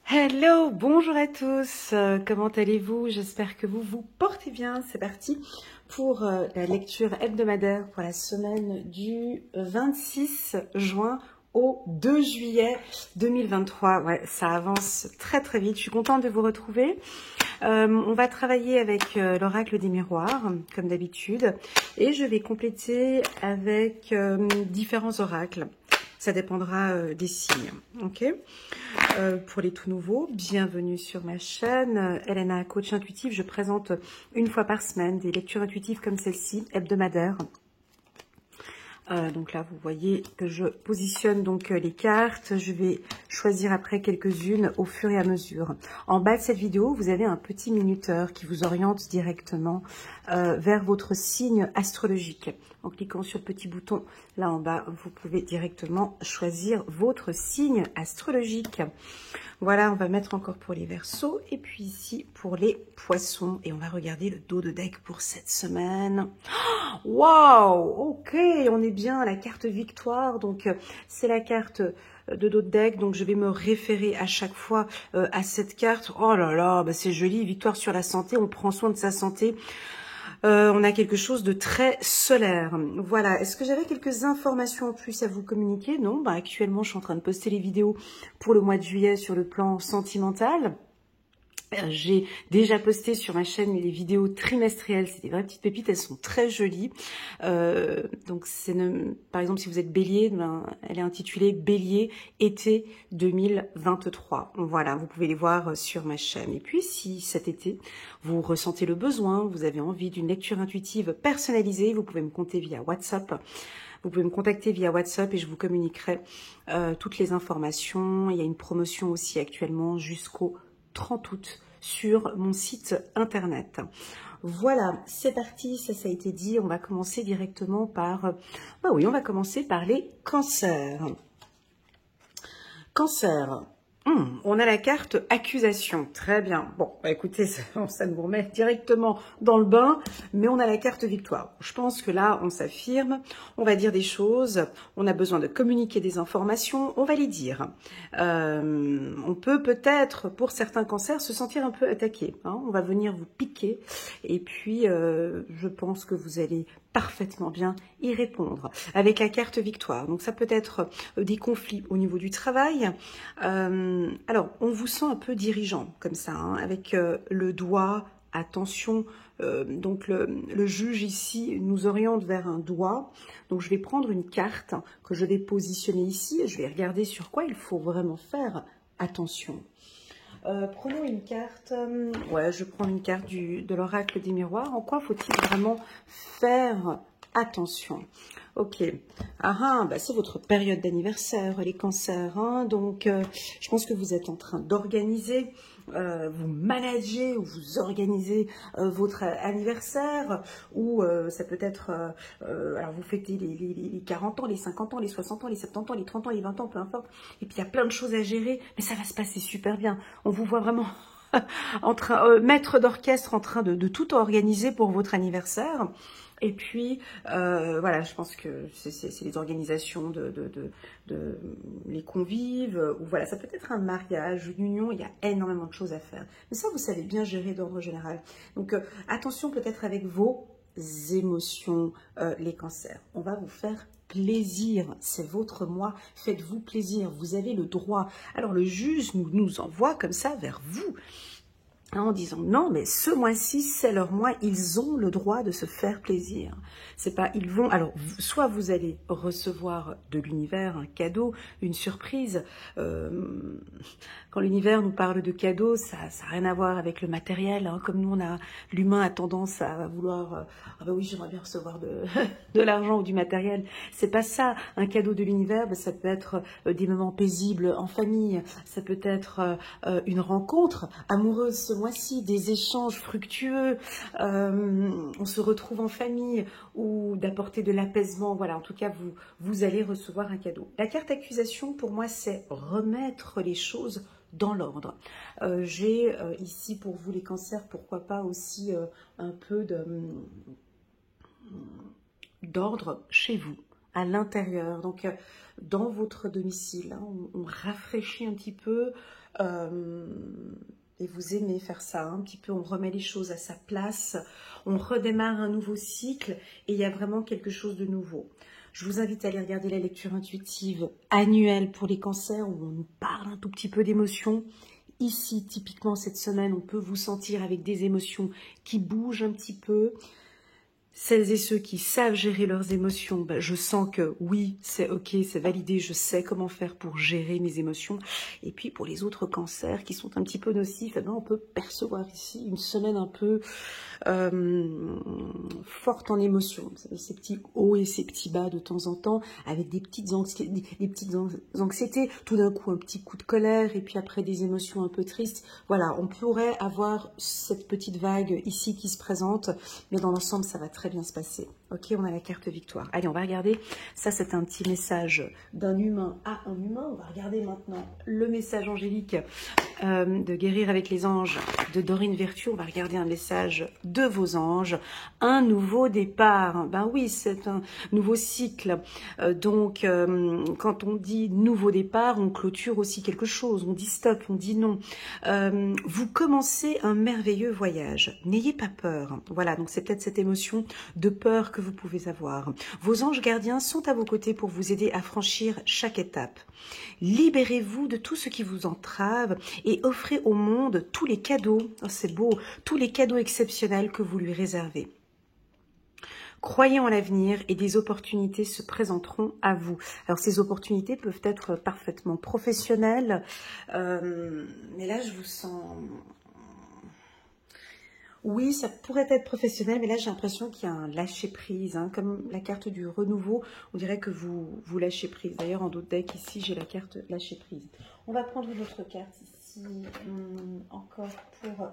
Hello, bonjour à tous, comment allez-vous? J'espère que vous vous portez bien. C'est parti pour la lecture hebdomadaire pour la semaine du 26 juin au 2 juillet 2023. Ouais, ça avance très très vite, je suis contente de vous retrouver. On va travailler avec l'oracle des miroirs, comme d'habitude, et je vais compléter avec différents oracles. Ça dépendra des signes, ok? Pour les tout nouveaux, bienvenue sur ma chaîne. Elena, coach intuitif, je présente une fois par semaine des lectures intuitives comme celle-ci, hebdomadaires. Donc là, vous voyez que je positionne donc les cartes. Je vais choisir après quelques-unes au fur et à mesure. En bas de cette vidéo, vous avez un petit minuteur qui vous oriente directement vers votre signe astrologique. En cliquant sur le petit bouton là en bas, vous pouvez directement choisir votre signe astrologique. Voilà, on va mettre encore pour les Verseaux et puis ici pour les Poissons. Et on va regarder le dos de deck pour cette semaine. Waouh, ok, on est bien à la carte victoire. Donc, c'est la carte de dos de deck. Donc, je vais me référer à chaque fois à cette carte. Oh là là, bah c'est joli. Victoire sur la santé. On prend soin de sa santé. On a quelque chose de très solaire. Voilà. Est-ce que j'avais quelques informations en plus à vous communiquer? Non. Bah, actuellement, je suis en train de poster les vidéos pour le mois de juillet sur le plan sentimental. J'ai déjà posté sur ma chaîne les vidéos trimestrielles, c'est des vraies petites pépites, elles sont très jolies. Donc par exemple, si vous êtes bélier, ben, elle est intitulée Bélier été 2023. Voilà, vous pouvez les voir sur ma chaîne. Et puis si cet été, vous ressentez le besoin, vous avez envie d'une lecture intuitive personnalisée, vous pouvez me contacter via WhatsApp. Vous pouvez me contacter via WhatsApp et je vous communiquerai toutes les informations. Il y a une promotion aussi actuellement jusqu'au 30 août sur mon site internet. Voilà, c'est parti, ça a été dit. On va commencer directement par... on va commencer par les cancers. Cancer. On a la carte accusation. Très bien. Bon, bah écoutez, ça nous remet directement dans le bain, mais on a la carte victoire. Je pense que là, on s'affirme, on va dire des choses, on a besoin de communiquer des informations, on va les dire. On peut peut-être, pour certains cancers, se sentir un peu attaqué. Hein. On va venir vous piquer, et puis je pense que vous allez parfaitement bien y répondre avec la carte victoire. Donc ça peut être des conflits au niveau du travail. Alors on vous sent un peu dirigeant comme ça, hein, avec le doigt, attention. Donc le juge ici nous oriente vers un doigt. Donc je vais prendre une carte que je vais positionner ici et je vais regarder sur quoi il faut vraiment faire attention. Prenons une carte, je prends une carte de l'oracle des miroirs. En quoi faut-il vraiment faire attention? Ok, c'est votre période d'anniversaire, les cancers, hein, donc je pense que vous êtes en train d'organiser, vous managez ou vous organisez votre anniversaire, ou ça peut être, alors vous fêtez les 40 ans, les 50 ans, les 60 ans, les 70 ans, les 30 ans, les 20 ans, peu importe, et puis il y a plein de choses à gérer, mais ça va se passer super bien. On vous voit vraiment maître d'orchestre en train de tout organiser pour votre anniversaire. Et puis, je pense que c'est les organisations les convives, ou voilà, ça peut être un mariage, une union, il y a énormément de choses à faire. Mais ça, vous savez bien gérer d'ordre général. Donc, attention peut-être avec vos émotions, les cancers. On va vous faire plaisir, c'est votre mois, faites-vous plaisir, vous avez le droit. Alors, le juge nous envoie comme ça vers vous, en disant non, mais ce mois-ci, c'est leur mois, ils ont le droit de se faire plaisir. C'est pas, ils vont, alors, soit vous allez recevoir de l'univers un cadeau, une surprise. Quand l'univers nous parle de cadeaux, ça n'a rien à voir avec le matériel, hein, comme nous, l'humain a tendance à vouloir, oui, j'aimerais bien recevoir de l'argent ou du matériel. C'est pas ça. Un cadeau de l'univers, ça peut être des moments paisibles en famille, ça peut être une rencontre amoureuse ce mois-ci, des échanges fructueux, on se retrouve en famille, ou d'apporter de l'apaisement. Voilà, en tout cas, vous allez recevoir un cadeau. La carte accusation, pour moi, c'est remettre les choses dans l'ordre. J'ai ici pour vous les cancers, pourquoi pas aussi un peu d'ordre chez vous. à l'intérieur. Donc, dans votre domicile, hein, on rafraîchit un petit peu. Et vous aimez faire ça, un petit peu, on remet les choses à sa place, on redémarre un nouveau cycle et il y a vraiment quelque chose de nouveau. Je vous invite à aller regarder la lecture intuitive annuelle pour les cancers où on nous parle un tout petit peu d'émotions. Ici, typiquement cette semaine, on peut vous sentir avec des émotions qui bougent un petit peu. Celles et ceux qui savent gérer leurs émotions, ben, je sens que oui, c'est ok, c'est validé, je sais comment faire pour gérer mes émotions. Et puis pour les autres cancers qui sont un petit peu nocifs, eh ben, on peut percevoir ici une semaine un peu forte en émotions. Ces petits hauts et ces petits bas de temps en temps, avec des petites anxiétés, tout d'un coup un petit coup de colère et puis après des émotions un peu tristes. Voilà, on pourrait avoir cette petite vague ici qui se présente, mais dans l'ensemble, ça va très bien se passer. Ok, on a la carte victoire. Allez, on va regarder. Ça, c'est un petit message d'un humain à un humain. On va regarder maintenant le message angélique de Guérir avec les anges de Dorine Vertu. On va regarder un message de vos anges. Un nouveau départ. Ben oui, c'est un nouveau cycle. Donc, quand on dit nouveau départ, on clôture aussi quelque chose. On dit stop, on dit non. Vous commencez un merveilleux voyage. N'ayez pas peur. Voilà, donc c'est peut-être cette émotion de peur que vous pouvez avoir. Vos anges gardiens sont à vos côtés pour vous aider à franchir chaque étape. Libérez-vous de tout ce qui vous entrave et offrez au monde tous les cadeaux, oh, c'est beau, tous les cadeaux exceptionnels que vous lui réservez. Croyez en l'avenir et des opportunités se présenteront à vous. Alors ces opportunités peuvent être parfaitement professionnelles, mais là je vous sens... Oui, ça pourrait être professionnel, mais là j'ai l'impression qu'il y a un lâcher-prise, hein, comme la carte du renouveau, on dirait que vous lâchez prise. D'ailleurs en d'autres decks ici j'ai la carte lâcher-prise. On va prendre une autre carte ici, encore pour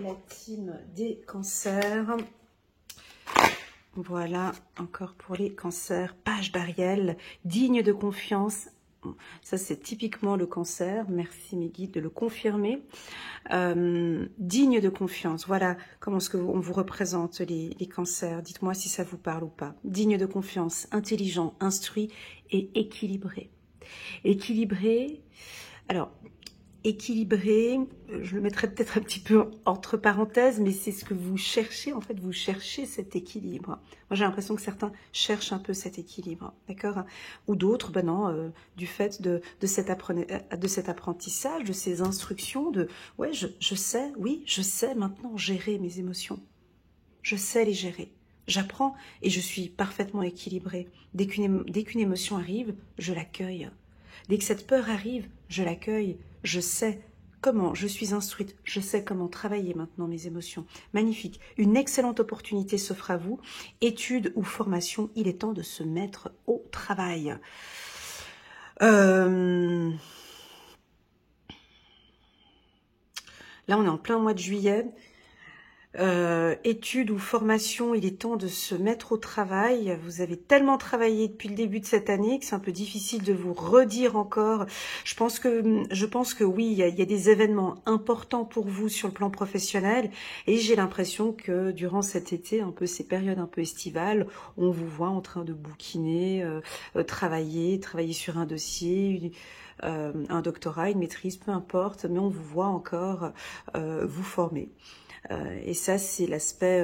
la team des cancers. Voilà, encore pour les cancers, page d'Ariel, digne de confiance. Ça, c'est typiquement le cancer. Merci mes guides de le confirmer. Digne de confiance. Voilà comment est-ce qu'on vous représente les cancers. Dites-moi si ça vous parle ou pas. Digne de confiance, intelligent, instruit et équilibré. Équilibré. Alors, équilibré, je le mettrai peut-être un petit peu entre parenthèses, mais c'est ce que vous cherchez, en fait, vous cherchez cet équilibre. Moi, j'ai l'impression que certains cherchent un peu cet équilibre, d'accord? Ou d'autres, ben non, du fait de cet apprentissage, de ces instructions, ouais, je sais, oui, je sais maintenant gérer mes émotions. Je sais les gérer. J'apprends et je suis parfaitement équilibrée. Dès qu'une émotion arrive, je l'accueille. Dès que cette peur arrive, je l'accueille. Je sais comment, je suis instruite, je sais comment travailler maintenant mes émotions. Magnifique, une excellente opportunité s'offre à vous. Études ou formation, il est temps de se mettre au travail. Là, on est en plein mois de juillet. Études ou formation, il est temps de se mettre au travail. Vous avez tellement travaillé depuis le début de cette année que c'est un peu difficile de vous redire encore. Je pense que oui, il y a des événements importants pour vous sur le plan professionnel et j'ai l'impression que durant cet été, un peu ces périodes un peu estivales, on vous voit en train de bouquiner, travailler sur un dossier, un doctorat, une maîtrise, peu importe, mais on vous voit encore vous former. Et ça, c'est l'aspect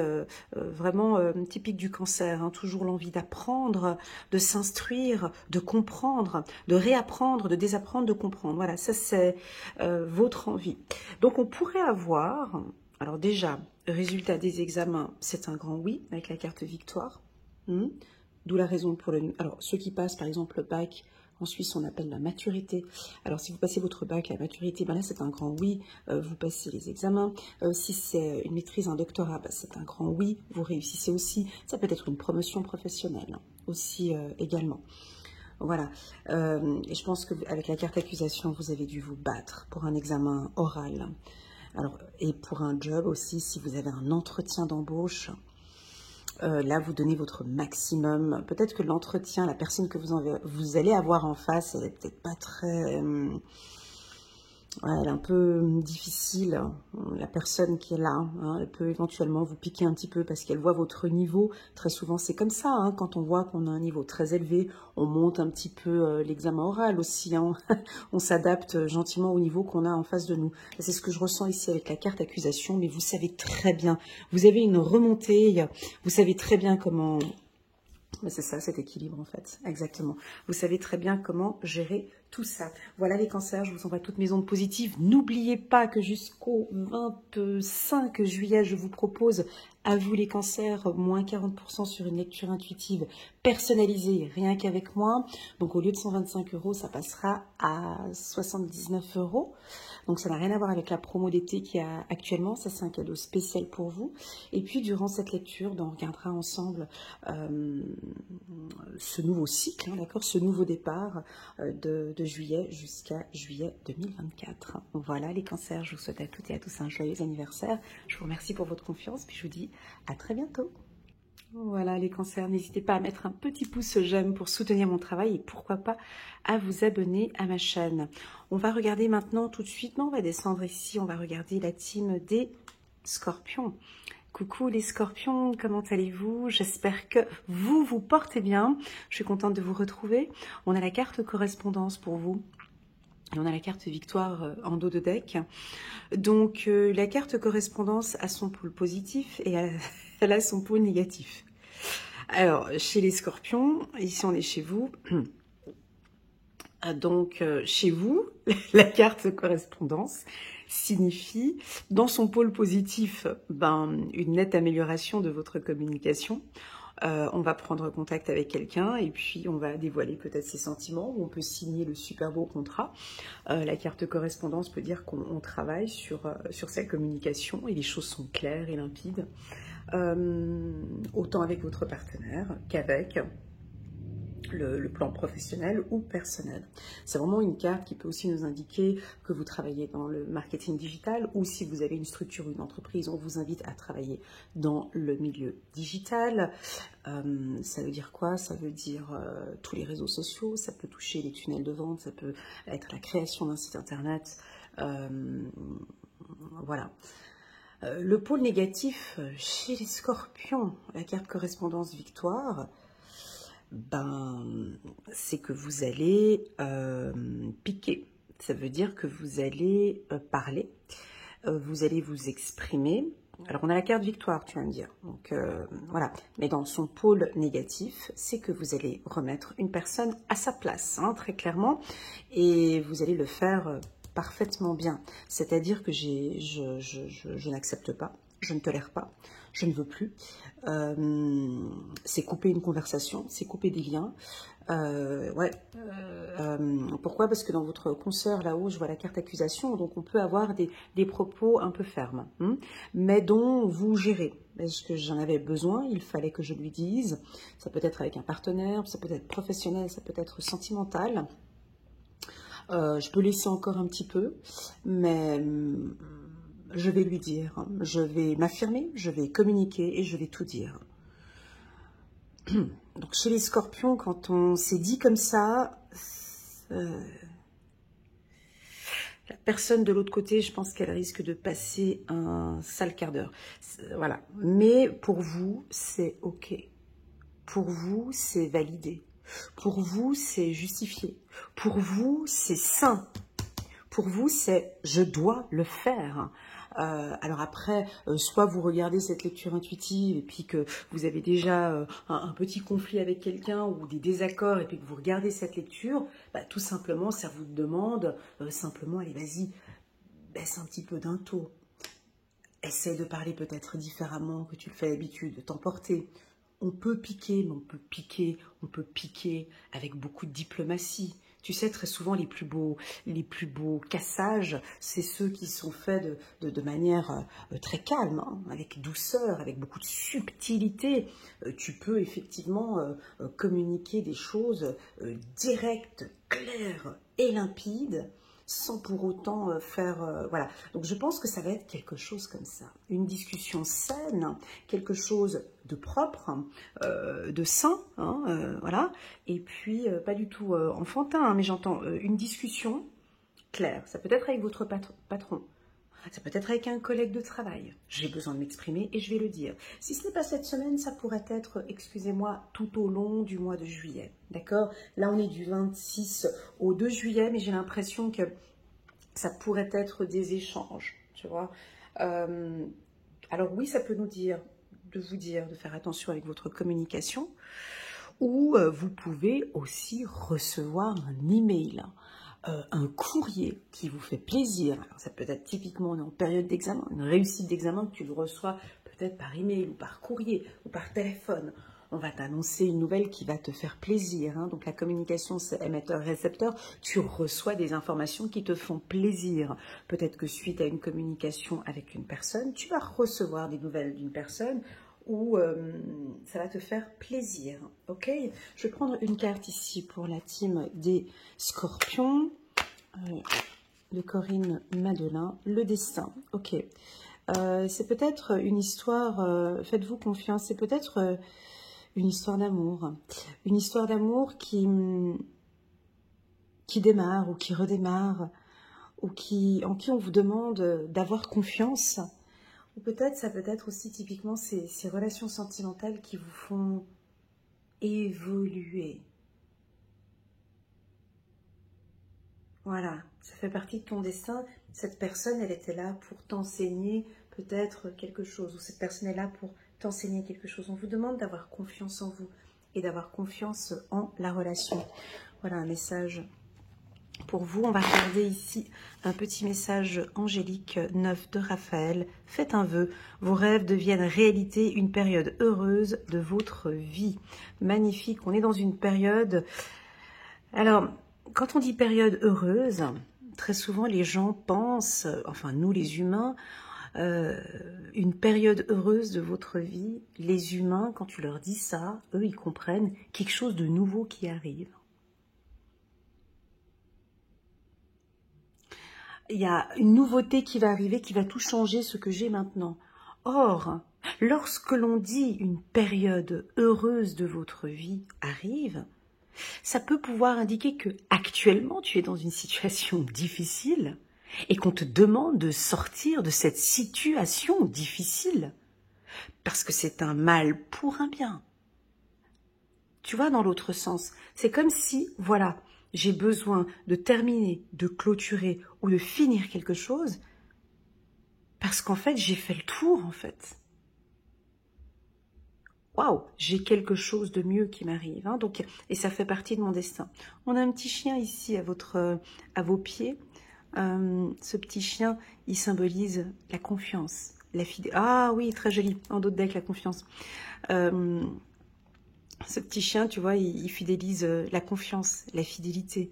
vraiment typique du cancer, hein, toujours l'envie d'apprendre, de s'instruire, de comprendre, de réapprendre, de désapprendre, de comprendre. Voilà, ça c'est votre envie. Donc on pourrait avoir, alors déjà, résultat des examens, c'est un grand oui, avec la carte victoire. D'où la raison pour le... Alors, ceux qui passent, par exemple, le bac, en Suisse, on appelle la maturité. Alors, si vous passez votre bac, la maturité, ben là, c'est un grand oui, vous passez les examens. Si c'est une maîtrise, un doctorat, ben, c'est un grand oui, vous réussissez aussi. Ça peut être une promotion professionnelle, hein, aussi également. Voilà. Et je pense qu'avec la carte accusation, vous avez dû vous battre pour un examen oral. Alors, et pour un job aussi, si vous avez un entretien d'embauche... là, vous donnez votre maximum. Peut-être que l'entretien, la personne que vous allez avoir en face, elle n'est peut-être pas très Ouais, elle est un peu difficile, la personne qui est là. Hein, elle peut éventuellement vous piquer un petit peu parce qu'elle voit votre niveau. Très souvent, c'est comme ça. Hein, quand on voit qu'on a un niveau très élevé, on monte un petit peu l'examen oral aussi. Hein, on s'adapte gentiment au niveau qu'on a en face de nous. C'est ce que je ressens ici avec la carte accusation. Mais vous savez très bien, vous avez une remontée. Vous savez très bien comment... C'est ça, cet équilibre en fait, exactement. Vous savez très bien comment gérer tout ça. Voilà les cancers, je vous envoie toutes mes ondes positives. N'oubliez pas que jusqu'au 25 juillet, je vous propose, à vous les cancers, moins 40% sur une lecture intuitive personnalisée, rien qu'avec moi. Donc au lieu de 125 €, ça passera à 79 €. Donc ça n'a rien à voir avec la promo d'été qu'il y a actuellement, ça c'est un cadeau spécial pour vous. Et puis durant cette lecture, on regardera ensemble ce nouveau cycle, hein, d'accord, ce nouveau départ de juillet jusqu'à juillet 2024. Voilà les cancers, je vous souhaite à toutes et à tous un joyeux anniversaire. Je vous remercie pour votre confiance, puis je vous dis à très bientôt. Voilà les cancers, n'hésitez pas à mettre un petit pouce j'aime pour soutenir mon travail et pourquoi pas à vous abonner à ma chaîne. On va regarder maintenant tout de suite, non, on va descendre ici, on va regarder la team des scorpions. Coucou les scorpions, comment allez-vous? J'espère que vous portez bien. Je suis contente de vous retrouver. On a la carte correspondance pour vous. Et on a la carte victoire en dos de deck. Donc la carte correspondance a son pôle positif et elle a son pôle négatif. Alors chez les scorpions, ici on est chez vous. Donc chez vous, la carte correspondance signifie dans son pôle positif une nette amélioration de votre communication. On va prendre contact avec quelqu'un et puis on va dévoiler peut-être ses sentiments ou on peut signer le super beau contrat. La carte correspondance peut dire qu'on travaille sur sa communication et les choses sont claires et limpides, autant avec votre partenaire qu'avec le plan professionnel ou personnel. C'est vraiment une carte qui peut aussi nous indiquer que vous travaillez dans le marketing digital ou si vous avez une structure ou une entreprise, on vous invite à travailler dans le milieu digital. Ça veut dire quoi? Ça veut dire tous les réseaux sociaux, ça peut toucher les tunnels de vente, ça peut être la création d'un site internet. Voilà. Le pôle négatif chez les scorpions, la carte correspondance victoire, c'est que vous allez piquer. Ça veut dire que vous allez parler, vous allez vous exprimer. Alors, on a la carte victoire, tu vas me dire. Donc, voilà. Mais dans son pôle négatif, c'est que vous allez remettre une personne à sa place, hein, très clairement. Et vous allez le faire parfaitement bien. C'est-à-dire que je n'accepte pas, je ne tolère pas, je ne veux plus. C'est couper une conversation, c'est couper des liens. Pourquoi? Parce que dans votre consoeur, là-haut, je vois la carte accusation, donc on peut avoir des propos un peu fermes, mais dont vous gérez. Est-ce que j'en avais besoin? Il fallait que je lui dise. Ça peut être avec un partenaire, ça peut être professionnel, ça peut être sentimental. Je peux laisser encore un petit peu, mais je vais lui dire, je vais m'affirmer, je vais communiquer et je vais tout dire. Donc chez les scorpions, quand on s'est dit comme ça, la personne de l'autre côté, je pense qu'elle risque de passer un sale quart d'heure. Voilà. Mais pour vous, c'est OK. Pour vous, c'est validé. Pour vous, c'est justifié. Pour vous, c'est sain. Pour vous, c'est « je dois le faire ». Alors après, soit vous regardez cette lecture intuitive et puis que vous avez déjà un petit conflit avec quelqu'un ou des désaccords et puis que vous regardez cette lecture, tout simplement, ça vous demande simplement, allez, vas-y, baisse un petit peu d'un ton. Essaie de parler peut-être différemment que tu le fais d'habitude, de t'emporter. On peut piquer, mais on peut piquer avec beaucoup de diplomatie. Tu sais, très souvent, les plus beaux cassages, c'est ceux qui sont faits de manière très calme, hein, avec douceur, avec beaucoup de subtilité. Tu peux effectivement communiquer des choses directes, claires et limpides, sans pour autant faire... voilà. Donc, je pense que ça va être quelque chose comme ça. Une discussion saine, quelque chose de propre, de sain, hein, voilà. Et puis, pas du tout enfantin, hein, mais j'entends une discussion clair. Ça peut être avec votre patron. Ça peut être avec un collègue de travail. J'ai besoin de m'exprimer et je vais le dire. Si ce n'est pas cette semaine, ça pourrait être, excusez-moi, tout au long du mois de juillet. D'accord? Là, on est du 26 au 2 juillet, mais j'ai l'impression que ça pourrait être des échanges, tu vois. Alors oui, ça peut nous dire, de faire attention avec votre communication, ou vous pouvez aussi recevoir un email, un courrier qui vous fait plaisir. Alors, ça peut être typiquement en période d'examen, une réussite d'examen que tu le reçois peut-être par email ou par courrier ou par téléphone. On va t'annoncer une nouvelle qui va te faire plaisir. Hein. Donc la communication, c'est émetteur-récepteur. Tu reçois des informations qui te font plaisir. Peut-être que suite à une communication avec une personne, tu vas recevoir des nouvelles d'une personne où ça va te faire plaisir. Ok? Je vais prendre une carte ici pour la team des Scorpions. De Corinne Madelin. Le destin. Ok. C'est peut-être une histoire, faites-vous confiance, c'est peut-être une histoire d'amour. Une histoire d'amour qui démarre ou qui redémarre, ou en qui on vous demande d'avoir confiance. Ou peut-être, ça peut être aussi typiquement ces relations sentimentales qui vous font évoluer. Voilà, ça fait partie de ton destin. Cette personne, elle était là pour t'enseigner peut-être quelque chose, ou cette personne est là pour t'enseigner quelque chose. On vous demande d'avoir confiance en vous et d'avoir confiance en la relation. Voilà un message pour vous. On va regarder ici un petit message angélique 9 de Raphaël. Faites un vœu, vos rêves deviennent réalité, une période heureuse de votre vie. Magnifique, on est dans une période... Alors, quand on dit période heureuse, très souvent les gens pensent, enfin nous les humains, une période heureuse de votre vie. Les humains, quand tu leur dis ça, eux ils comprennent quelque chose de nouveau qui arrive. Il y a une nouveauté qui va arriver, qui va tout changer ce que j'ai maintenant. Or, lorsque l'on dit une période heureuse de votre vie arrive, ça peut pouvoir indiquer que actuellement tu es dans une situation difficile et qu'on te demande de sortir de cette situation difficile parce que c'est un mal pour un bien. Tu vois, dans l'autre sens, c'est comme si, voilà, j'ai besoin de terminer, de clôturer ou de finir quelque chose parce qu'en fait, j'ai fait le tour, en fait. Waouh, j'ai quelque chose de mieux qui m'arrive. Hein, donc, et ça fait partie de mon destin. On a un petit chien ici à vos pieds. Ce petit chien, il symbolise la confiance, la fidélité. Ah oui, très joli, en d'autres decks, la confiance. Ce petit chien, tu vois, il fidélise la confiance, la fidélité.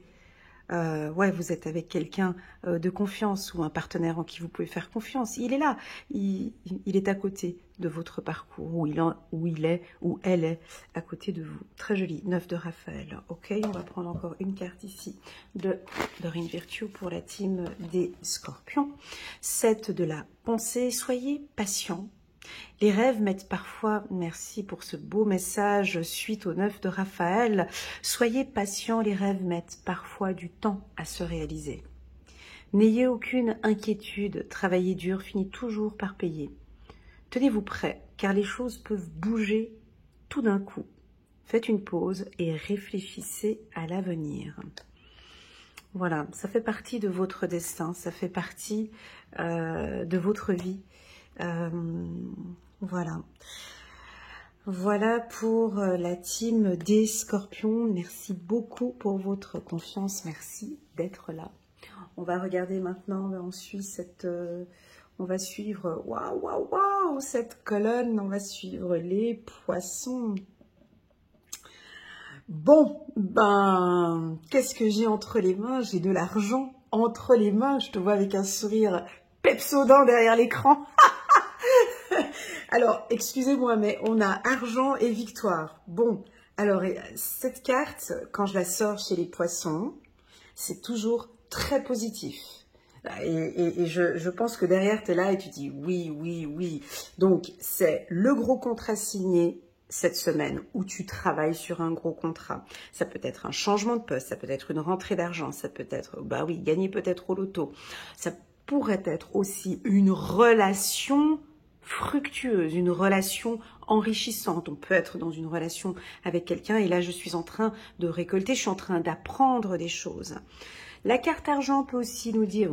Ouais, vous êtes avec quelqu'un de confiance ou un partenaire en qui vous pouvez faire confiance. Il est là, il est à côté de votre parcours, où il est, où elle est à côté de vous. Très joli, 9 de Raphaël. Ok, on va prendre encore une carte ici de Dorine Virtue pour la team des Scorpions. 7 de la pensée, soyez patient. Les rêves mettent parfois, merci pour ce beau message suite au 9 de Raphaël, soyez patient, les rêves mettent parfois du temps à se réaliser. N'ayez aucune inquiétude, travailler dur finit toujours par payer. Tenez-vous prêt, car les choses peuvent bouger tout d'un coup. Faites une pause et réfléchissez à l'avenir. Voilà, ça fait partie de votre destin, ça fait partie de votre vie. Voilà. Voilà pour la team des Scorpions. Merci beaucoup pour votre confiance. Merci d'être là. On va regarder maintenant, on va suivre, waouh, cette colonne. On va suivre les Poissons. Bon, ben, qu'est-ce que j'ai entre les mains? J'ai de l'argent entre les mains. Je te vois avec un sourire pepsodent derrière l'écran. Alors, excusez-moi, mais on a argent et victoire. Bon, alors, cette carte, quand je la sors chez les Poissons, c'est toujours très positif. Et je pense que derrière, tu es là et tu dis oui, oui, oui. Donc, c'est le gros contrat signé cette semaine où tu travailles sur un gros contrat. Ça peut être un changement de poste, ça peut être une rentrée d'argent, ça peut être, bah oui, gagner peut-être au loto. Ça pourrait être aussi une relation fructueuse, une relation enrichissante. On peut être dans une relation avec quelqu'un et là, je suis en train de récolter, je suis en train d'apprendre des choses. La carte argent peut aussi nous dire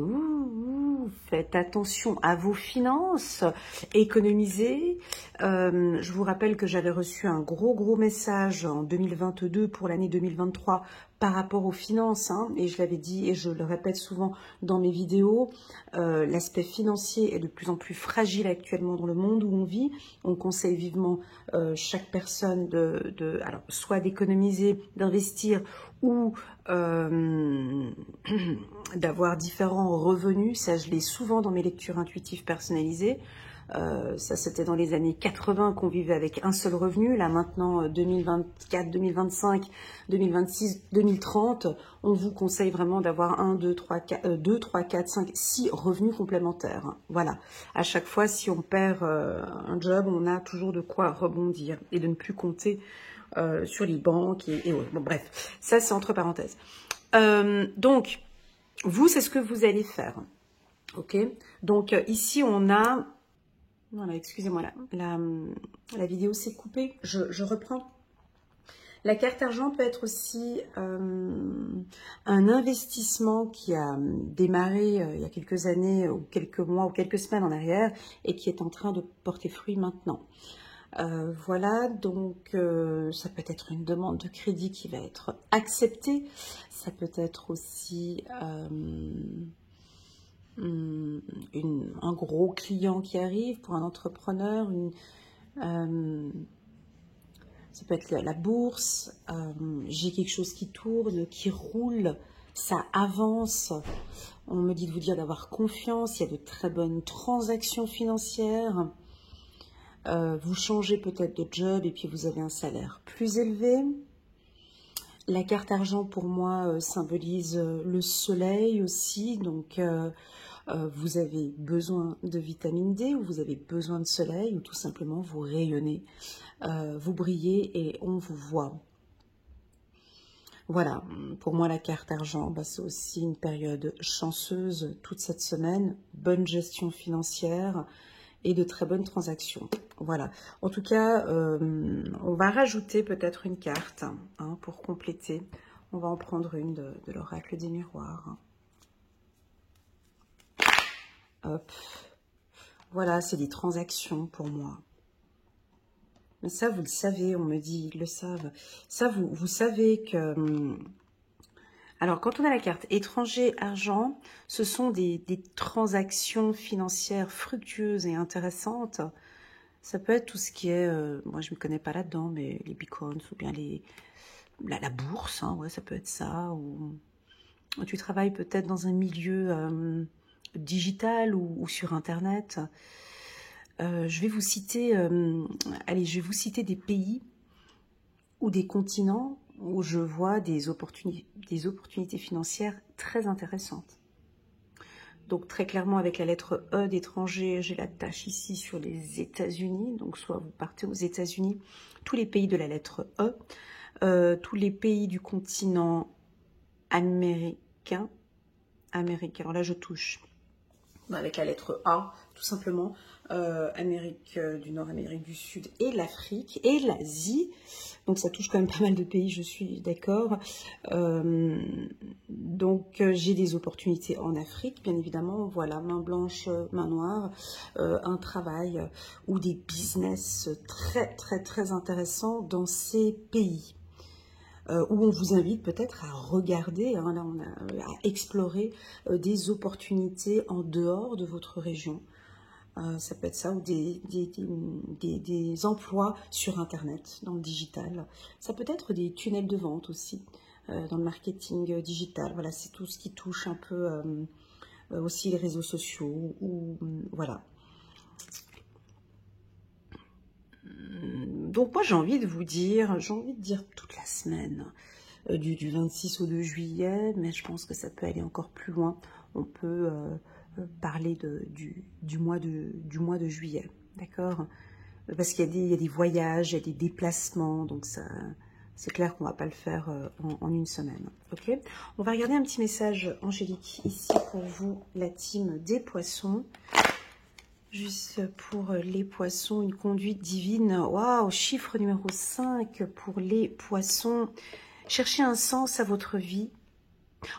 faites attention à vos finances, économisez. Je vous rappelle que j'avais reçu un gros message en 2022 pour l'année 2023 par rapport aux finances, hein, et je l'avais dit et je le répète souvent dans mes vidéos, l'aspect financier est de plus en plus fragile actuellement dans le monde où on vit. On conseille vivement chaque personne alors, soit d'économiser, d'investir ou d'avoir différents revenus. Ça, je l'ai souvent dans mes lectures intuitives personnalisées. Ça, c'était dans les années 80 qu'on vivait avec un seul revenu. Là, maintenant, 2024, 2025, 2026, 2030, on vous conseille vraiment d'avoir 1, 2, 3, 4, 5, 6 revenus complémentaires. Voilà. À chaque fois, si on perd un job, on a toujours de quoi rebondir et de ne plus compter sur les banques et autres. Bon, bref, ça, c'est entre parenthèses. Donc, vous, c'est ce que vous allez faire. Ok. Donc, ici, on a... Voilà, excusez-moi, la vidéo s'est coupée. Je reprends. La carte argent peut être aussi un investissement qui a démarré il y a quelques années, ou quelques mois, ou quelques semaines en arrière, et qui est en train de porter fruit maintenant. Voilà, donc ça peut être une demande de crédit qui va être acceptée. Ça peut être aussi... un gros client qui arrive pour un entrepreneur, ça peut être la bourse, j'ai quelque chose qui tourne, qui roule, ça avance. On me dit de vous dire d'avoir confiance, il y a de très bonnes transactions financières. Vous changez peut-être de job et puis vous avez un salaire plus élevé. La carte argent pour moi symbolise le soleil aussi, donc vous avez besoin de vitamine D ou vous avez besoin de soleil ou tout simplement vous rayonnez, vous brillez et on vous voit. Voilà, pour moi la carte argent, bah, c'est aussi une période chanceuse toute cette semaine, bonne gestion financière et de très bonnes transactions. Voilà, en tout cas, on va rajouter peut-être une carte hein, pour compléter. On va en prendre une de l'oracle des miroirs. Hop. Voilà, c'est des transactions pour moi. Mais ça, vous le savez, on me dit, ils le savent. Ça, vous savez que... Alors, quand on a la carte étranger, argent, ce sont des transactions financières fructueuses et intéressantes. Ça peut être tout ce qui est... moi, je ne me connais pas là-dedans, mais les bitcoins ou bien la bourse, hein, ouais, ça peut être ça. Ou tu travailles peut-être dans un milieu digital ou sur Internet. Je vais vous citer... allez, je vais vous citer des pays ou des continents où je vois des opportunités financières très intéressantes. Donc très clairement avec la lettre E d'étranger, j'ai la tâche ici sur les États-Unis. Donc soit vous partez aux États-Unis, tous les pays de la lettre E, tous les pays du continent américain. Alors là je touche avec la lettre A, tout simplement, Amérique du Nord, Amérique du Sud et l'Afrique et l'Asie. Donc ça touche quand même pas mal de pays, je suis d'accord. Donc j'ai des opportunités en Afrique, bien évidemment. Voilà, main blanche, main noire, un travail ou des business très intéressants dans ces pays. Où on vous invite peut-être à regarder, hein, là on a à explorer des opportunités en dehors de votre région. Ça peut être ça, ou des emplois sur Internet, dans le digital. Ça peut être des tunnels de vente aussi, dans le marketing digital. Voilà, c'est tout ce qui touche un peu aussi les réseaux sociaux. Voilà. Donc moi j'ai envie de vous dire, toute la semaine, du 26 au 2 juillet, mais je pense que ça peut aller encore plus loin. On peut parler du mois de juillet, d'accord? parce qu'il y a des voyages, il y a des déplacements, donc ça, c'est clair qu'on ne va pas le faire en une semaine. Ok, on va regarder un petit message angélique ici pour vous, la team des poissons. Juste pour les poissons, une conduite divine. Waouh, chiffre numéro 5 pour les poissons. Cherchez un sens à votre vie.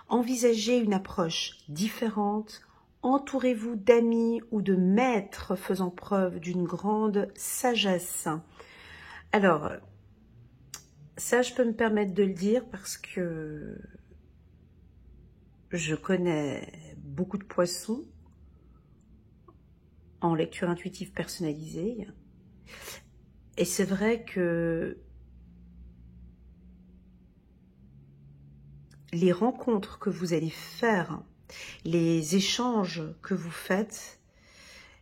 Envisagez une approche différente. Entourez-vous d'amis ou de maîtres faisant preuve d'une grande sagesse. Alors, ça, je peux me permettre de le dire parce que je connais beaucoup de poissons en lecture intuitive personnalisée. Et c'est vrai que les rencontres que vous allez faire, les échanges que vous faites,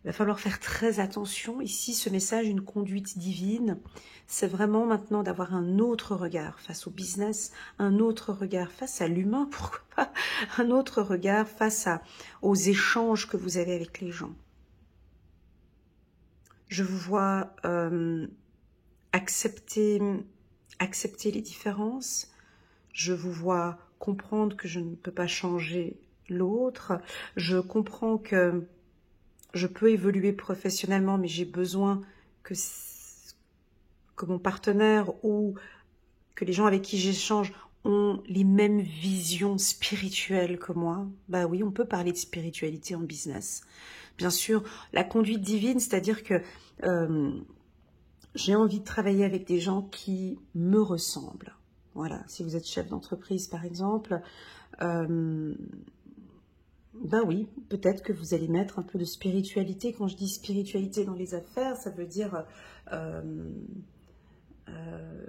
il va falloir faire très attention. Ici, ce message, une conduite divine, c'est vraiment maintenant d'avoir un autre regard face au business, un autre regard face à l'humain, pourquoi pas, un autre regard face aux échanges que vous avez avec les gens. Je vous vois accepter les différences. Je vous vois comprendre que je ne peux pas changer l'autre. Je comprends que je peux évoluer professionnellement, mais j'ai besoin que mon partenaire ou que les gens avec qui j'échange ont les mêmes visions spirituelles que moi. Bah oui, on peut parler de spiritualité en business. Bien sûr, la conduite divine, c'est-à-dire que j'ai envie de travailler avec des gens qui me ressemblent. Voilà, si vous êtes chef d'entreprise par exemple, ben oui, peut-être que vous allez mettre un peu de spiritualité. Quand je dis spiritualité dans les affaires, ça veut dire,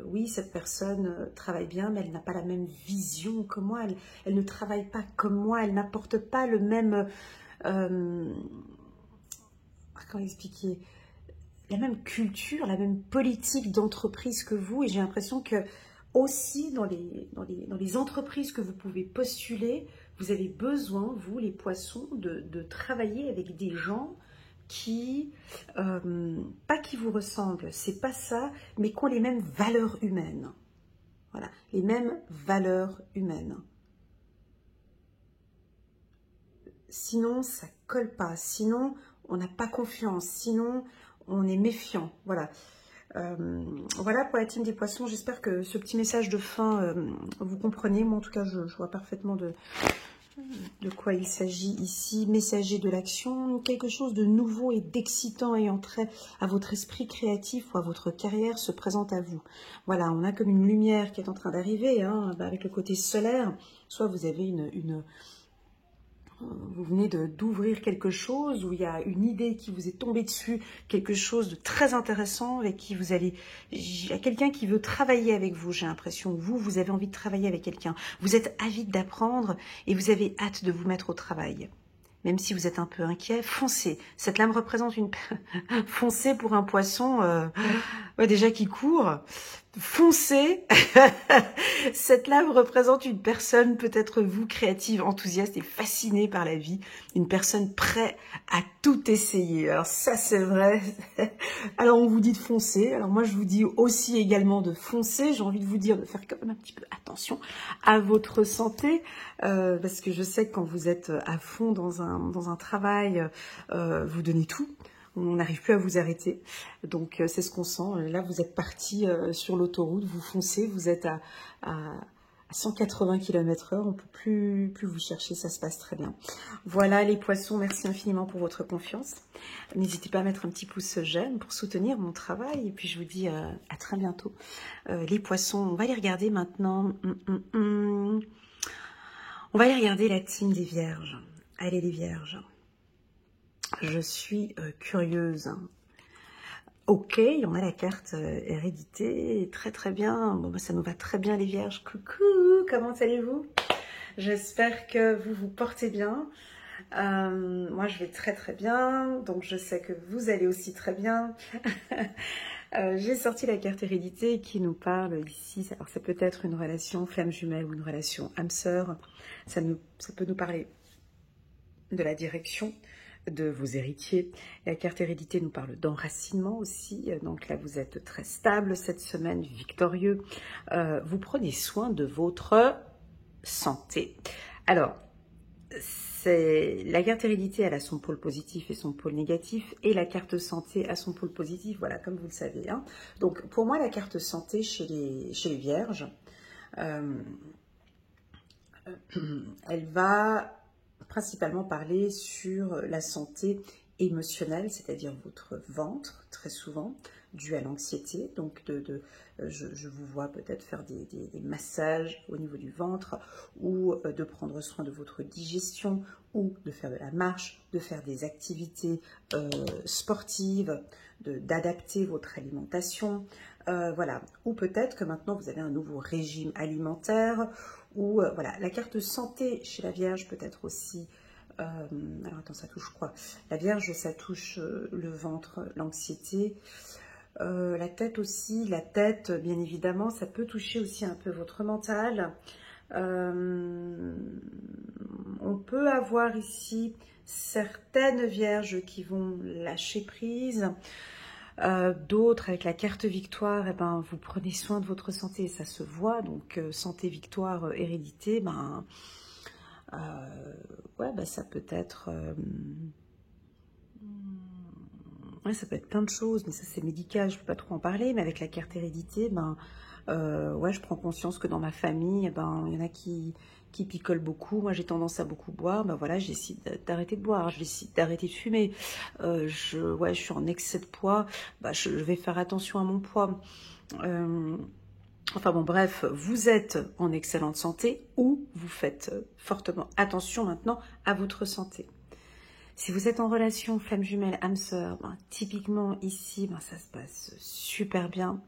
oui, cette personne travaille bien, mais elle n'a pas la même vision que moi, elle ne travaille pas comme moi, elle n'apporte pas le même... comment expliquer ? La même culture, la même politique d'entreprise que vous, et j'ai l'impression que aussi dans les entreprises que vous pouvez postuler, vous avez besoin, vous les poissons, de travailler avec des gens qui, pas qui vous ressemblent, c'est pas ça, mais qui ont les mêmes valeurs humaines. Voilà, les mêmes valeurs humaines. Sinon, ça colle pas, sinon, on n'a pas confiance, sinon, on est méfiant, voilà. Voilà pour la team des poissons, j'espère que ce petit message de fin, vous comprenez. Moi en tout cas je vois parfaitement de quoi il s'agit ici. Messager de l'action, quelque chose de nouveau et d'excitant ayant trait à votre esprit créatif ou à votre carrière se présente à vous. Voilà, on a comme une lumière qui est en train d'arriver, hein, avec le côté solaire. Soit vous avez vous venez d'ouvrir quelque chose, où il y a une idée qui vous est tombée dessus, quelque chose de très intéressant avec qui vous allez... Il y a quelqu'un qui veut travailler avec vous, j'ai l'impression. Vous avez envie de travailler avec quelqu'un. Vous êtes avide d'apprendre et vous avez hâte de vous mettre au travail. Même si vous êtes un peu inquiet, foncez. Cette lame représente une... foncez pour un poisson déjà qui court. Foncez. Cette lame représente une personne, peut-être vous, créative, enthousiaste et fascinée par la vie. Une personne prête à tout essayer. Alors ça, c'est vrai. Alors on vous dit de foncer. Alors moi, je vous dis aussi également de foncer. J'ai envie de vous dire de faire quand même un petit peu attention à votre santé. Parce que je sais que quand vous êtes à fond dans un travail, vous donnez tout. On n'arrive plus à vous arrêter. Donc, c'est ce qu'on sent. Là, vous êtes parti sur l'autoroute, vous foncez, vous êtes à 180 km/h. On ne peut plus vous chercher, ça se passe très bien. Voilà les poissons, merci infiniment pour votre confiance. N'hésitez pas à mettre un petit pouce j'aime pour soutenir mon travail. Et puis, je vous dis à très bientôt. Les poissons, on va les regarder maintenant. On va aller regarder la team des vierges. Allez les vierges. Je suis curieuse. Ok, on a la carte hérédité, très très bien. Bon, bah, ça nous va très bien les vierges. Coucou, comment allez-vous? J'espère que vous vous portez bien. Moi, je vais très très bien, donc je sais que vous allez aussi très bien. J'ai sorti la carte hérédité qui nous parle ici. Alors, ça peut être une relation flamme jumelle ou une relation âme sœur. Ça peut nous parler de la direction de vos héritiers. La carte hérédité nous parle d'enracinement aussi. Donc là, vous êtes très stable cette semaine, victorieux. Vous prenez soin de votre santé. Alors, la carte hérédité, elle a son pôle positif et son pôle négatif, et la carte santé a son pôle positif, voilà, comme vous le savez. Hein. Donc, pour moi, la carte santé chez les vierges, elle va principalement parler sur la santé émotionnelle, c'est-à-dire votre ventre, très souvent, dû à l'anxiété. Donc, je vous vois peut-être faire des massages au niveau du ventre, ou de prendre soin de votre digestion, ou de faire de la marche, de faire des activités sportives, d'adapter votre alimentation. Voilà. Ou peut-être que maintenant, vous avez un nouveau régime alimentaire, ou voilà. La carte santé chez la Vierge peut être aussi... alors attends, ça touche quoi? La Vierge, ça touche le ventre, l'anxiété, la tête aussi. La tête, bien évidemment, ça peut toucher aussi un peu votre mental. On peut avoir ici certaines Vierges qui vont lâcher prise. D'autres, avec la carte victoire, eh ben, vous prenez soin de votre santé, ça se voit. Donc, santé, victoire, hérédité, ben... ouais, bah, ça peut être... ouais, ça peut être plein de choses, mais ça c'est médical, je ne peux pas trop en parler. Mais avec la carte hérédité, ben, ouais, je prends conscience que dans ma famille, ben, il y en a qui picolent beaucoup. Moi, j'ai tendance à beaucoup boire. Ben voilà, je décide d'arrêter de boire, je décide d'arrêter de fumer. Ouais, je suis en excès de poids. Ben, je vais faire attention à mon poids. Enfin bon, bref, vous êtes en excellente santé ou vous faites fortement attention maintenant à votre santé. Si vous êtes en relation flamme jumelle, âme sœur, ben, typiquement ici, ben, ça se passe super bien.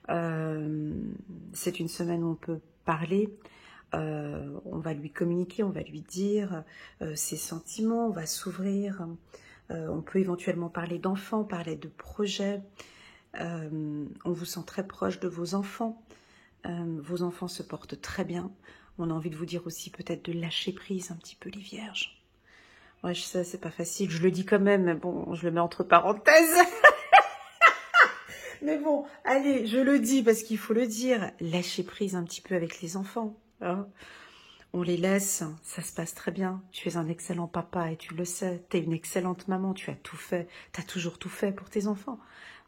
C'est une semaine où on peut parler, on va lui communiquer, on va lui dire ses sentiments, on va s'ouvrir. On peut éventuellement parler d'enfants, parler de projets. On vous sent très proche de vos enfants. Vos enfants se portent très bien. On a envie de vous dire aussi peut-être de lâcher prise un petit peu les vierges. Ouais, je sais, c'est pas facile. Je le dis quand même, mais bon, je le mets entre parenthèses. Mais bon, allez, je le dis parce qu'il faut le dire. Lâchez prise un petit peu avec les enfants. Hein. On les laisse, ça se passe très bien. Tu es un excellent papa et tu le sais. Tu es une excellente maman, tu as tout fait. Tu as toujours tout fait pour tes enfants.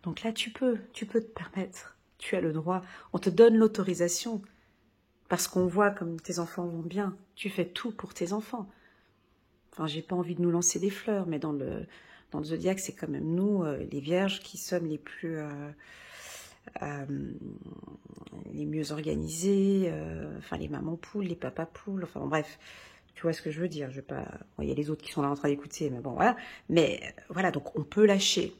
Donc là, tu peux te permettre. Tu as le droit. On te donne l'autorisation. Parce qu'on voit comme tes enfants vont bien. Tu fais tout pour tes enfants. Enfin, j'ai pas envie de nous lancer des fleurs, mais dans le zodiaque, c'est quand même nous, les vierges, qui sommes les plus... les mieux organisées, enfin les mamans poules, les papas poules, enfin bon, bref, tu vois ce que je veux dire. Je vais pas... Bon, il y a les autres qui sont là en train d'écouter, mais bon, voilà. Mais voilà, donc on peut lâcher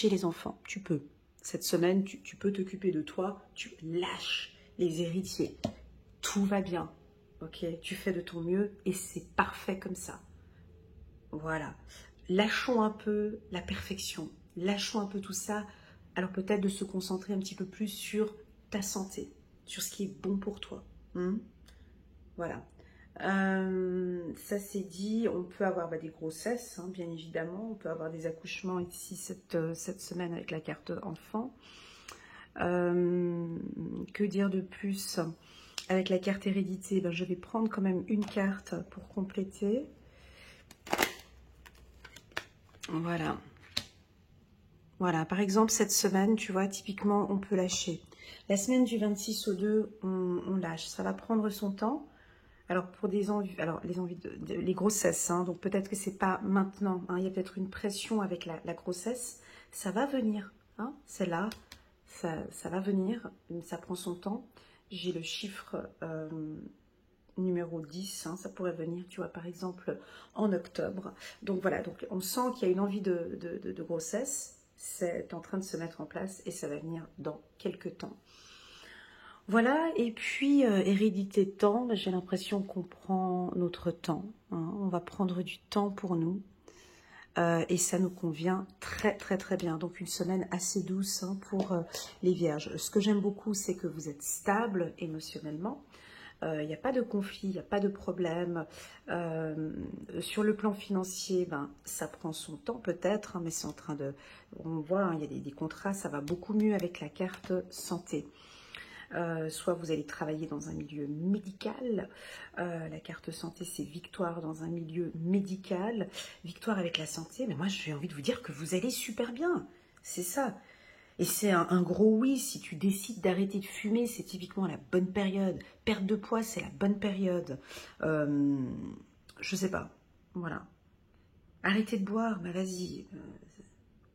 les enfants, tu peux. Cette semaine, tu peux t'occuper de toi, tu lâches les héritiers, tout va bien. Ok, tu fais de ton mieux et c'est parfait comme ça. Voilà. Lâchons un peu la perfection. Lâchons un peu tout ça. Alors peut-être de se concentrer un petit peu plus sur ta santé, sur ce qui est bon pour toi. Voilà. Ça c'est dit. On peut avoir des grossesses, hein, bien évidemment. On peut avoir des accouchements ici cette semaine avec la carte enfant. Que dire de plus ? Avec la carte hérédité, ben, je vais prendre quand même une carte pour compléter. Voilà. Voilà, par exemple, cette semaine, tu vois, typiquement, on peut lâcher. La semaine du 26 au 2, on lâche. Ça va prendre son temps. Alors, pour des envies, alors les grossesses, hein, donc peut-être que c'est pas maintenant. Hein, il y a peut-être une pression avec la grossesse. Ça va venir. Hein, c'est là. Ça va venir. Ça prend son temps. J'ai le chiffre numéro 10, hein, ça pourrait venir, tu vois, par exemple, en octobre. Donc voilà, donc on sent qu'il y a une envie de grossesse, c'est en train de se mettre en place et ça va venir dans quelques temps. Voilà, et puis hérédité de temps, j'ai l'impression qu'on prend notre temps, hein, on va prendre du temps pour nous. Et ça nous convient très très très bien. Donc une semaine assez douce, hein, pour les vierges. Ce que j'aime beaucoup, c'est que vous êtes stable émotionnellement. Il n'y a pas de conflit, il n'y a pas de problème. Sur le plan financier, ben, ça prend son temps peut-être, hein, mais c'est en train de... On voit, hein, il y a des contrats, ça va beaucoup mieux avec la carte santé. Soit vous allez travailler dans un milieu médical. La carte santé, c'est victoire dans un milieu médical. Victoire avec la santé, mais moi j'ai envie de vous dire que vous allez super bien. C'est ça. Et c'est un gros oui, si tu décides d'arrêter de fumer, c'est typiquement la bonne période. Perte de poids, c'est la bonne période. Je sais pas. Voilà. Arrêter de boire, bah vas-y.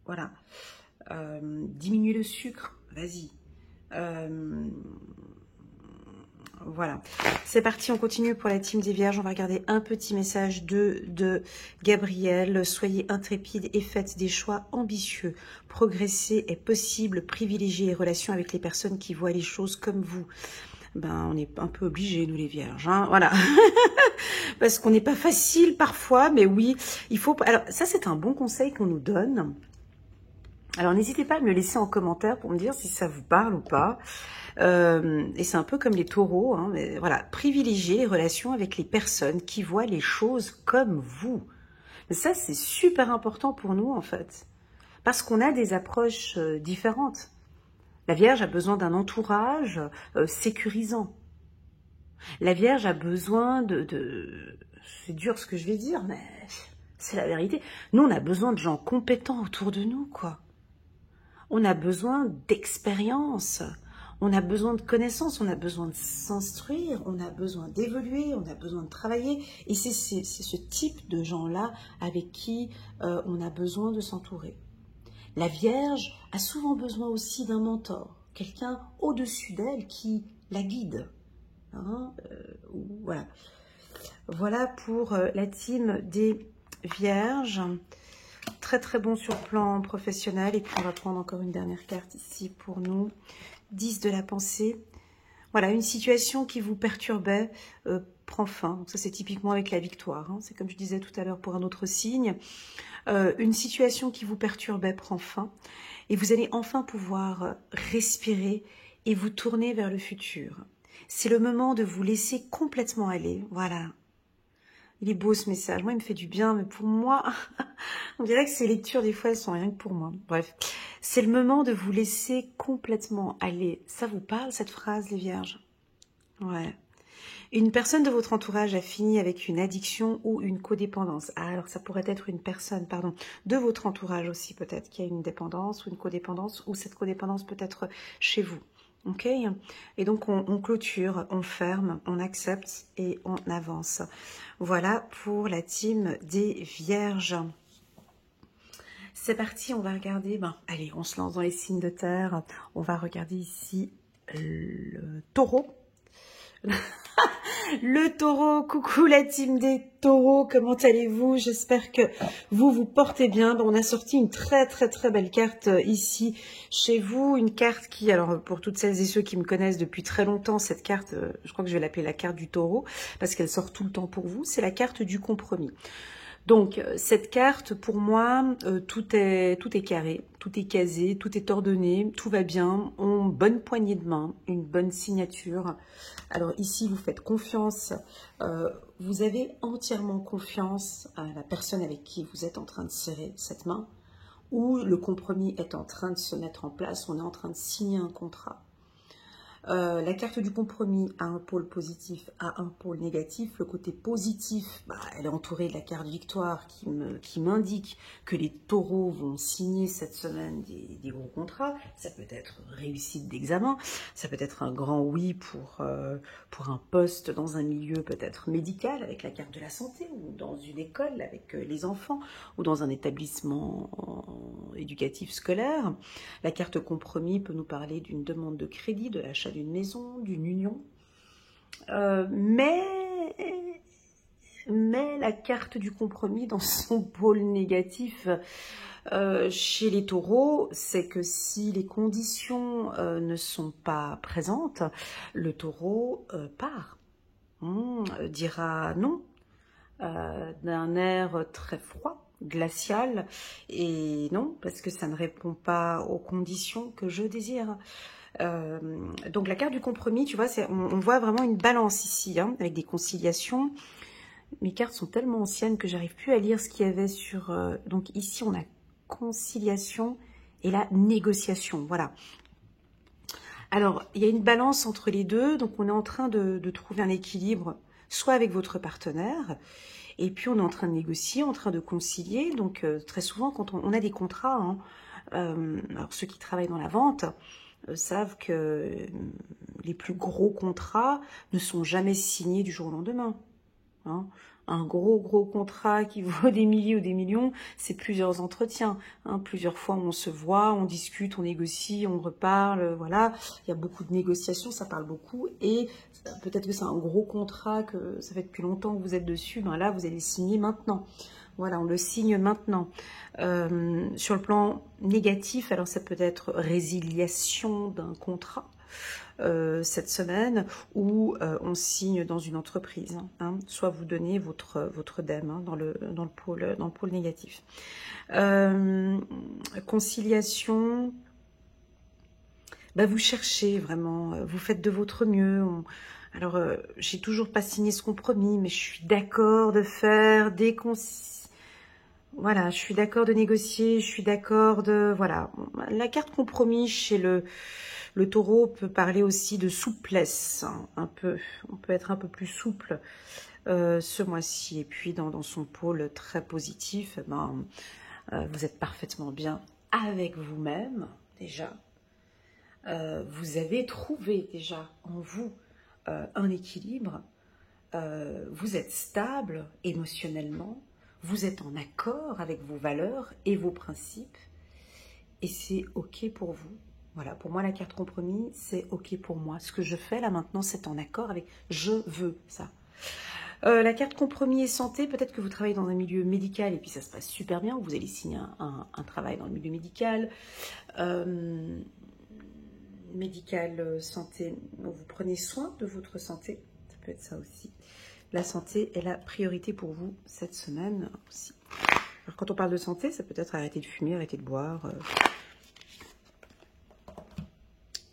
Voilà. Diminuer le sucre, vas-y. Voilà, c'est parti, on continue pour la team des Vierges. On va regarder un petit message de Gabriel. Soyez intrépides et faites des choix ambitieux. Progresser est possible, privilégiez les relations avec les personnes qui voient les choses comme vous. Ben, on est un peu obligés, nous les Vierges, hein, voilà. Parce qu'on n'est pas facile parfois, mais oui, il faut... Alors, ça, c'est un bon conseil qu'on nous donne. Alors, n'hésitez pas à me le laisser en commentaire pour me dire si ça vous parle ou pas. Et c'est un peu comme les taureaux, hein, mais voilà, privilégiez les relations avec les personnes qui voient les choses comme vous. Mais ça, c'est super important pour nous, en fait, parce qu'on a des approches différentes. La Vierge a besoin d'un entourage sécurisant. La Vierge a besoin de... C'est dur ce que je vais dire, mais c'est la vérité. Nous, on a besoin de gens compétents autour de nous, quoi. On a besoin d'expérience. On a besoin de connaissances, on a besoin de s'instruire, on a besoin d'évoluer, on a besoin de travailler. Et c'est ce type de gens-là avec qui on a besoin de s'entourer. La Vierge a souvent besoin aussi d'un mentor, quelqu'un au-dessus d'elle qui la guide. Hein, voilà. Voilà pour la team des Vierges. Très très bon sur le plan professionnel. Et puis on va prendre encore une dernière carte ici pour nous. 10 de la pensée. Voilà, une situation qui vous perturbait prend fin. Donc ça, c'est typiquement avec la victoire. Hein. C'est comme je disais tout à l'heure pour un autre signe. Une situation qui vous perturbait prend fin. Et vous allez enfin pouvoir respirer et vous tourner vers le futur. C'est le moment de vous laisser complètement aller. Voilà. Il est beau ce message. Moi, il me fait du bien, mais pour moi, on dirait que ces lectures, des fois, elles sont rien que pour moi. Bref, c'est le moment de vous laisser complètement aller. Ça vous parle, cette phrase, les Vierges? Ouais. Une personne de votre entourage a fini avec une addiction ou une codépendance. Ah, alors ça pourrait être une personne, pardon, de votre entourage aussi, peut-être, qui a une dépendance ou une codépendance, ou cette codépendance peut être chez vous. Ok, et donc on clôture, on ferme, on accepte et on avance. Voilà pour la team des Vierges. C'est parti, on va regarder, allez, on se lance dans les signes de terre. On va regarder ici le taureau. Le taureau, coucou la team des taureaux, comment allez-vous? J'espère que vous portez bien. On a sorti une très très très belle carte ici chez vous, une carte qui, alors pour toutes celles et ceux qui me connaissent depuis très longtemps, cette carte, je crois que je vais l'appeler la carte du taureau, parce qu'elle sort tout le temps pour vous, c'est la carte du compromis. Donc, cette carte, pour moi, tout est carré, tout est casé, tout est ordonné, tout va bien, on bonne poignée de main, une bonne signature. Alors ici, vous faites confiance, vous avez entièrement confiance à la personne avec qui vous êtes en train de serrer cette main, ou le compromis est en train de se mettre en place, on est en train de signer un contrat. La carte du compromis a un pôle positif, a un pôle négatif. Le côté positif, elle est entourée de la carte victoire qui m'indique que les taureaux vont signer cette semaine des gros contrats. Ça peut être réussite d'examen, ça peut être un grand oui pour un poste dans un milieu peut-être médical avec la carte de la santé, ou dans une école avec les enfants, ou dans un établissement éducatif scolaire. La carte compromis peut nous parler d'une demande de crédit, de l'achat d'une maison, d'une union. Mais la carte du compromis dans son pôle négatif chez les taureaux, c'est que si les conditions ne sont pas présentes, le taureau part, dira non, d'un air très froid, glacial, et non, parce que ça ne répond pas aux conditions que je désire. Donc la carte du compromis, tu vois, on voit vraiment une balance ici, hein, avec des conciliations. Mes cartes sont tellement anciennes que j'arrive plus à lire ce qu'il y avait sur... donc ici, on a conciliation et la négociation, voilà. Alors, il y a une balance entre les deux, donc on est en train de trouver un équilibre, soit avec votre partenaire, et puis on est en train de négocier, en train de concilier. Donc très souvent, quand on a des contrats, hein, alors ceux qui travaillent dans la vente savent que les plus gros contrats ne sont jamais signés du jour au lendemain. Hein. Un gros contrat qui vaut des milliers ou des millions, c'est plusieurs entretiens. Hein. Plusieurs fois, on se voit, on discute, on négocie, on reparle. Voilà, il y a beaucoup de négociations, ça parle beaucoup. Et peut-être que c'est un gros contrat, que ça fait depuis longtemps que vous êtes dessus. Ben là, vous allez le signer maintenant. Voilà, on le signe maintenant. Sur le plan négatif, alors ça peut être résiliation d'un contrat. Cette semaine, ou on signe dans une entreprise, hein, soit vous donnez votre DEM, hein, dans le pôle négatif. Conciliation, bah, vous cherchez vraiment, vous faites de votre mieux. Alors, j'ai toujours pas signé ce compromis, mais je suis d'accord de faire des voilà, je suis d'accord de négocier, je suis d'accord de... Voilà, la carte compromis chez le taureau peut parler aussi de souplesse, hein, un peu. On peut être un peu plus souple ce mois-ci. Et puis, dans son pôle très positif, ben, vous êtes parfaitement bien avec vous-même, déjà. Vous avez trouvé déjà en vous un équilibre. Vous êtes stable émotionnellement. Vous êtes en accord avec vos valeurs et vos principes. Et c'est OK pour vous. Voilà, pour moi, la carte compromis, c'est OK pour moi. Ce que je fais là maintenant, c'est en accord avec « je veux ça ». La carte compromis et santé, peut-être que vous travaillez dans un milieu médical et puis ça se passe super bien, vous allez signer un travail dans le milieu médical. Santé, donc vous prenez soin de votre santé, ça peut être ça aussi. La santé est la priorité pour vous cette semaine aussi. Alors quand on parle de santé, ça peut être arrêter de fumer, arrêter de boire.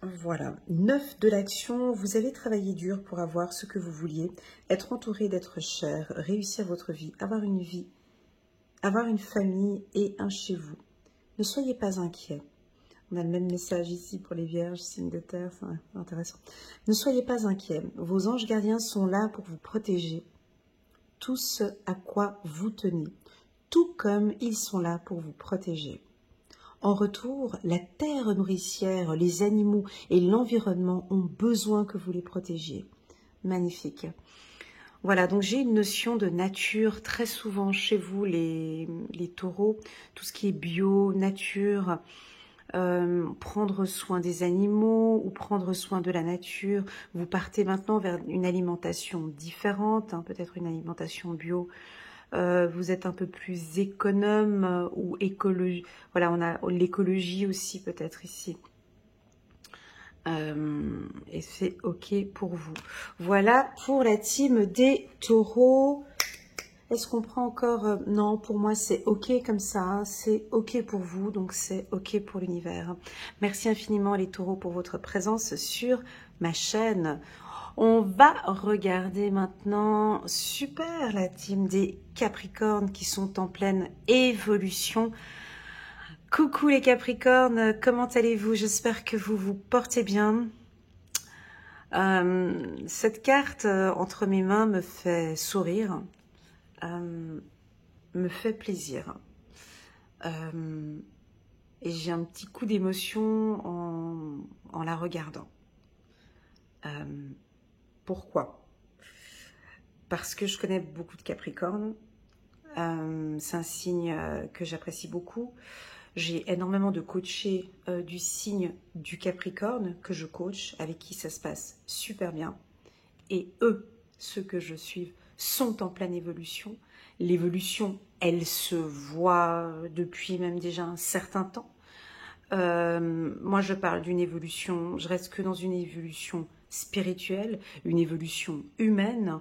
Voilà, 9 de l'action, vous avez travaillé dur pour avoir ce que vous vouliez, être entouré d'êtres chers, réussir votre vie, avoir une famille et un chez vous. Ne soyez pas inquiets. On a le même message ici pour les vierges, signes de terre, c'est intéressant. Ne soyez pas inquiets, vos anges gardiens sont là pour vous protéger. Tout ce à quoi vous tenez, tout comme ils sont là pour vous protéger. En retour, la terre nourricière, les animaux et l'environnement ont besoin que vous les protégiez. Magnifique. Voilà, donc j'ai une notion de nature très souvent chez vous, les taureaux, tout ce qui est bio, nature, prendre soin des animaux ou prendre soin de la nature. Vous partez maintenant vers une alimentation différente, hein, peut-être une alimentation bio. Vous êtes un peu plus économe ou écologie. Voilà, on a l'écologie aussi peut-être ici. Et c'est OK pour vous. Voilà pour la team des taureaux. Est-ce qu'on prend encore... non, pour moi, c'est OK comme ça. Hein, c'est OK pour vous, donc c'est OK pour l'univers. Merci infiniment les taureaux pour votre présence sur ma chaîne. On va regarder maintenant, super, la team des Capricornes qui sont en pleine évolution. Coucou les Capricornes, comment allez-vous? J'espère que vous vous portez bien. Cette carte entre mes mains me fait sourire, me fait plaisir. Et j'ai un petit coup d'émotion en la regardant. Pourquoi? Parce que je connais beaucoup de Capricornes. C'est un signe que j'apprécie beaucoup. J'ai énormément de coachés du signe du Capricorne que je coach, avec qui ça se passe super bien. Et eux, ceux que je suis, sont en pleine évolution. L'évolution, elle se voit depuis même déjà un certain temps. Moi, je parle d'une évolution, je reste que dans une évolution spirituelle, une évolution humaine,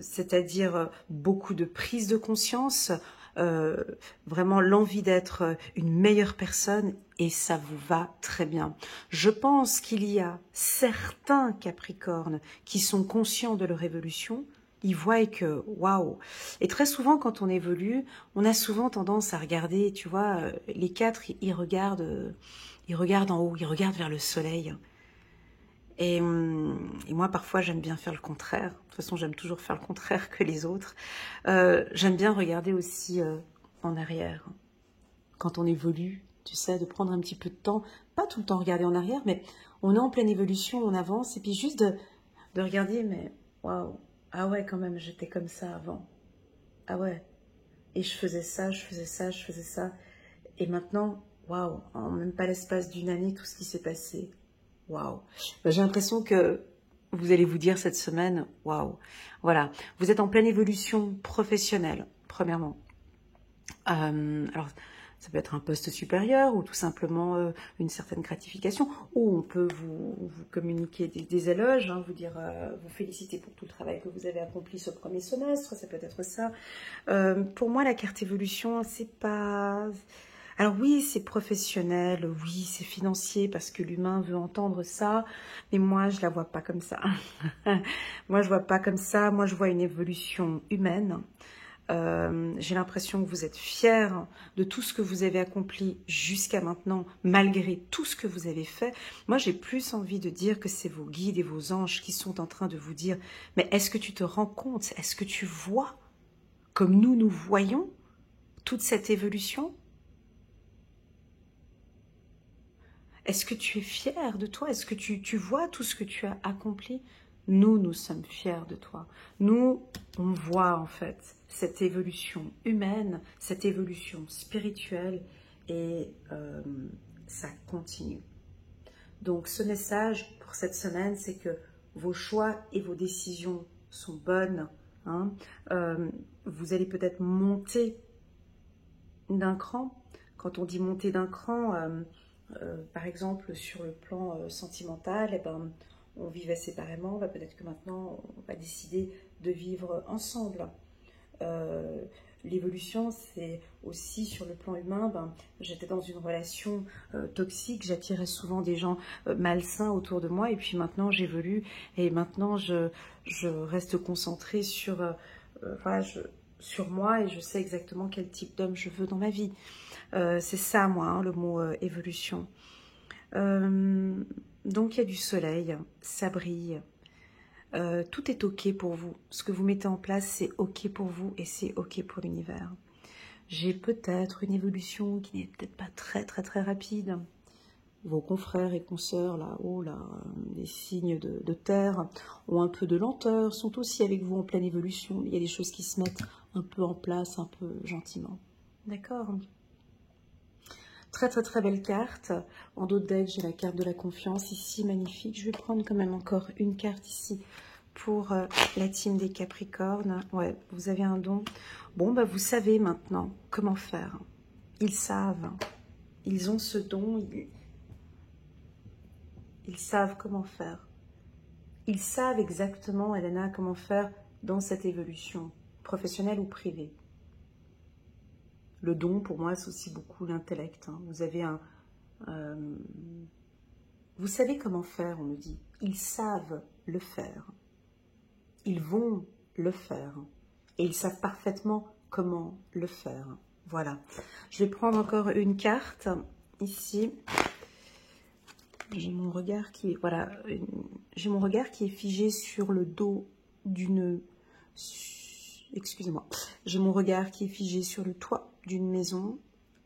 c'est-à-dire beaucoup de prise de conscience, vraiment l'envie d'être une meilleure personne et ça vous va très bien. Je pense qu'il y a certains Capricornes qui sont conscients de leur évolution. Ils voient que, waouh. Et très souvent, quand on évolue, on a souvent tendance à regarder, tu vois, les quatre, ils regardent en haut, ils regardent vers le soleil. Et moi, parfois, j'aime bien faire le contraire. De toute façon, j'aime toujours faire le contraire que les autres. J'aime bien regarder aussi en arrière. Quand on évolue, tu sais, de prendre un petit peu de temps, pas tout le temps regarder en arrière, mais on est en pleine évolution, on avance, et puis juste de regarder, mais waouh, ah ouais, quand même, j'étais comme ça avant. Ah ouais, et je faisais ça, je faisais ça, je faisais ça. Et maintenant, waouh, en même pas l'espace d'une année, tout ce qui s'est passé. Waouh. J'ai l'impression que vous allez vous dire cette semaine, waouh. Voilà, vous êtes en pleine évolution professionnelle, premièrement. Alors, ça peut être un poste supérieur ou tout simplement une certaine gratification, ou on peut vous communiquer des éloges, hein, vous dire, vous féliciter pour tout le travail que vous avez accompli ce premier semestre, ça peut être ça. Pour moi, la carte évolution, c'est pas... Alors oui, c'est professionnel, oui, c'est financier, parce que l'humain veut entendre ça, mais moi, je la vois pas comme ça. Moi, je vois pas comme ça, moi, je vois une évolution humaine. J'ai l'impression que vous êtes fiers de tout ce que vous avez accompli jusqu'à maintenant, malgré tout ce que vous avez fait. Moi, j'ai plus envie de dire que c'est vos guides et vos anges qui sont en train de vous dire, mais est-ce que tu te rends compte, est-ce que tu vois, comme nous voyons, toute cette évolution? Est-ce que tu es fier de toi? Est-ce que tu vois tout ce que tu as accompli? Nous sommes fiers de toi. Nous, on voit en fait cette évolution humaine, cette évolution spirituelle et ça continue. Donc ce message pour cette semaine, c'est que vos choix et vos décisions sont bonnes. Hein. Vous allez peut-être monter d'un cran. Quand on dit monter d'un cran... par exemple, sur le plan sentimental, eh ben, on vivait séparément, peut-être que maintenant on va décider de vivre ensemble. L'évolution, c'est aussi sur le plan humain, j'étais dans une relation toxique, j'attirais souvent des gens malsains autour de moi, et puis maintenant j'évolue, et maintenant je reste concentrée sur, voilà, sur moi, et je sais exactement quel type d'homme je veux dans ma vie. C'est ça, moi, hein, le mot évolution. Donc, il y a du soleil, ça brille. Tout est OK pour vous. Ce que vous mettez en place, c'est OK pour vous et c'est OK pour l'univers. J'ai peut-être une évolution qui n'est peut-être pas très rapide. Vos confrères et consoeurs là-haut, là, les signes de terre, ont un peu de lenteur, sont aussi avec vous en pleine évolution. Il y a des choses qui se mettent un peu en place, un peu gentiment. D'accord ? Très belle carte. En dos de deck, j'ai la carte de la confiance ici, magnifique. Je vais prendre quand même encore une carte ici pour la team des Capricornes. Ouais, vous avez un don. Bon, vous savez maintenant comment faire. Ils savent. Ils ont ce don. Ils savent comment faire. Ils savent exactement, Elena, comment faire dans cette évolution, professionnelle ou privée. Le don, pour moi, c'est aussi beaucoup l'intellect. Hein. Vous avez un... vous savez comment faire, on me dit. Ils savent le faire. Ils vont le faire. Et ils savent parfaitement comment le faire. Voilà. Je vais prendre encore une carte, ici. J'ai mon regard qui est... Voilà. J'ai mon regard qui est figé sur le dos d'une... Excusez-moi. J'ai mon regard qui est figé sur le toit d'une maison.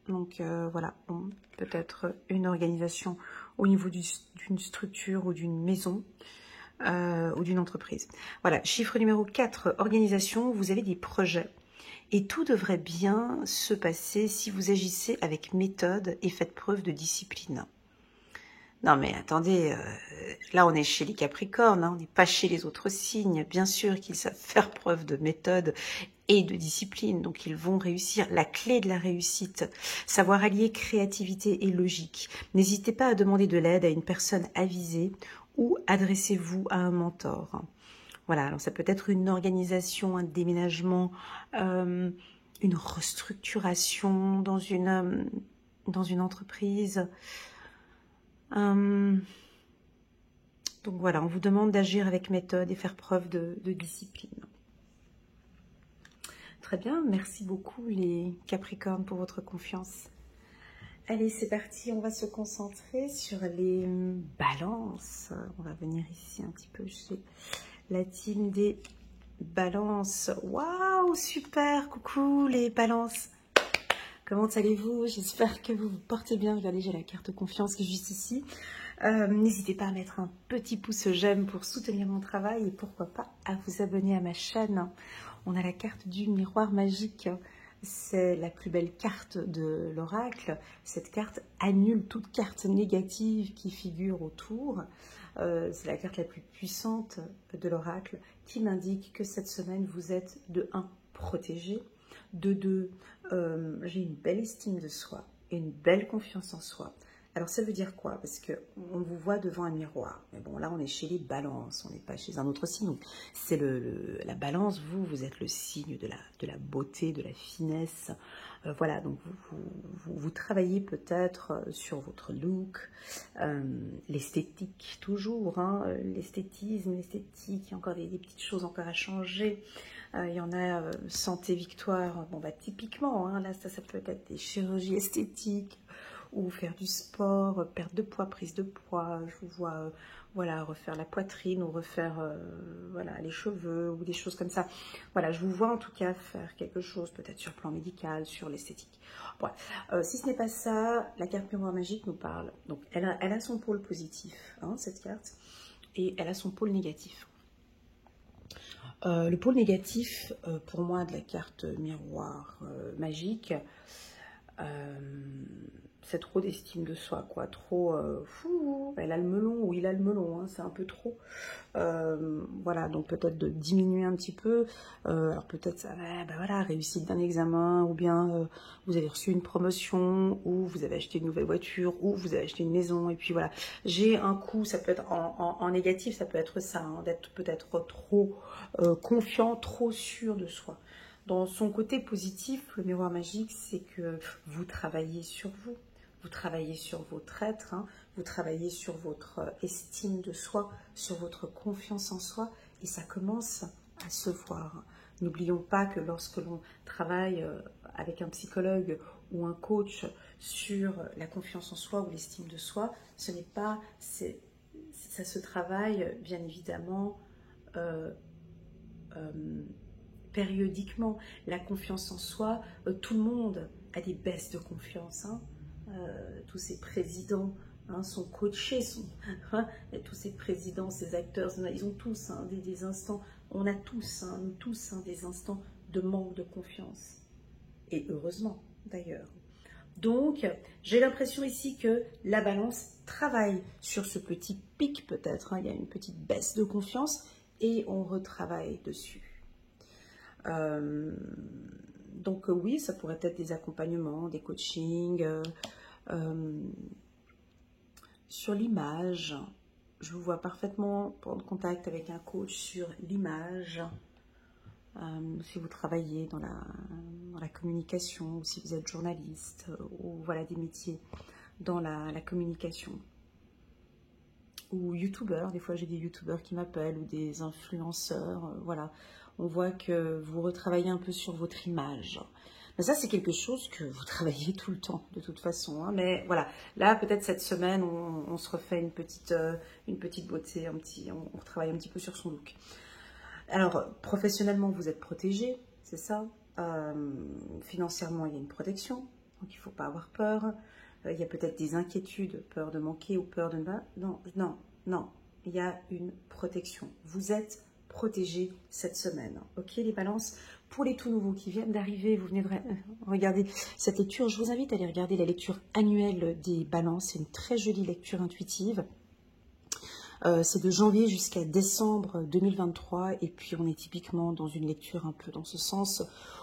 Donc voilà, bon, peut-être une organisation au niveau d'une structure ou d'une maison ou d'une entreprise. Voilà, chiffre numéro 4, organisation, vous avez des projets. Et tout devrait bien se passer si vous agissez avec méthode et faites preuve de discipline. Non mais attendez, là on est chez les Capricornes, hein, on n'est pas chez les autres signes. Bien sûr qu'ils savent faire preuve de méthode et de discipline, donc ils vont réussir. La clé de la réussite, savoir allier créativité et logique. N'hésitez pas à demander de l'aide à une personne avisée ou adressez-vous à un mentor. Voilà, alors ça peut être une organisation, un déménagement, une restructuration dans une dans une entreprise. Donc voilà, on vous demande d'agir avec méthode et faire preuve de discipline. Très bien, merci beaucoup les Capricornes pour votre confiance. Allez, c'est parti, on va se concentrer sur les balances. On va venir ici un petit peu chez la team des balances. Waouh, super, coucou les balances. Comment allez-vous? J'espère que vous vous portez bien. Regardez, j'ai la carte confiance qui est juste ici. N'hésitez pas à mettre un petit pouce j'aime pour soutenir mon travail et pourquoi pas à vous abonner à ma chaîne. On a la carte du miroir magique. C'est la plus belle carte de l'oracle. Cette carte annule toute carte négative qui figure autour. C'est la carte la plus puissante de l'oracle qui m'indique que cette semaine, vous êtes de 1 protégé, de 2, j'ai une belle estime de soi et une belle confiance en soi. Alors ça veut dire quoi? Parce qu'on vous voit devant un miroir. Mais bon, là on est chez les balances, on n'est pas chez un autre signe. C'est la balance, vous êtes le signe de la beauté, de la finesse. Voilà, donc vous travaillez peut-être sur votre look, l'esthétique toujours, hein, l'esthétisme, l'esthétique, il y a encore des petites choses encore à changer. Il y en a santé, victoire, bon bah typiquement, hein, là ça peut être des chirurgies esthétiques, ou faire du sport, perte de poids, prise de poids, je vous vois voilà, refaire la poitrine ou refaire voilà, les cheveux ou des choses comme ça. Voilà, je vous vois en tout cas faire quelque chose, peut-être sur le plan médical, sur l'esthétique. Voilà. Si ce n'est pas ça, la carte miroir magique nous parle. Donc, elle a son pôle positif, hein, cette carte, et elle a son pôle négatif. Le pôle négatif, pour moi, de la carte miroir magique, c'est trop d'estime de soi, quoi, trop, fou, elle a le melon, ou il a le melon, hein, c'est un peu trop, voilà, donc peut-être de diminuer un petit peu, alors peut-être ça va, ben voilà, réussite d'un examen, ou bien vous avez reçu une promotion, ou vous avez acheté une nouvelle voiture, ou vous avez acheté une maison, et puis voilà, j'ai un coup, ça peut être en négatif, ça peut être ça, hein, d'être peut-être trop confiant, trop sûr de soi. Dans son côté positif, le miroir magique, c'est que vous travaillez sur vous. Vous travaillez sur votre être, hein, vous travaillez sur votre estime de soi, sur votre confiance en soi, et ça commence à se voir. N'oublions pas que lorsque l'on travaille avec un psychologue ou un coach sur la confiance en soi ou l'estime de soi, ce n'est pas, ça se travaille bien évidemment périodiquement. La confiance en soi, tout le monde a des baisses de confiance, hein. Tous ces présidents sont coachés, et tous ces présidents, ces acteurs, ils ont tous des instants, on a tous, nous tous, des instants de manque de confiance. Et heureusement, d'ailleurs. Donc, j'ai l'impression ici que la balance travaille sur ce petit pic peut-être, il y a une petite baisse de confiance et on retravaille dessus. Donc oui, ça pourrait être des accompagnements, des coachings, sur l'image. Je vous vois parfaitement prendre contact avec un coach sur l'image. Si vous travaillez dans la communication, ou si vous êtes journaliste, ou voilà des métiers dans la communication. Ou youtubeurs, des fois j'ai des youtubeurs qui m'appellent, ou des influenceurs, voilà. On voit que vous retravaillez un peu sur votre image. Mais ça, c'est quelque chose que vous travaillez tout le temps, de toute façon. Hein. Mais voilà, là, peut-être cette semaine, on se refait une petite beauté, on retravaille un petit peu sur son look. Alors, professionnellement, vous êtes protégé, c'est ça. Financièrement, il y a une protection, donc il ne faut pas avoir peur. Il y a peut-être des inquiétudes, peur de manquer ou peur de... Non, il y a une protection. Vous êtes protégé cette semaine. Ok, les balances? Pour les tout nouveaux qui viennent d'arriver, vous venez de regarder cette lecture, je vous invite à aller regarder la lecture annuelle des balances. C'est une très jolie lecture intuitive. C'est de janvier jusqu'à décembre 2023 et puis on est typiquement dans une lecture un peu dans ce sens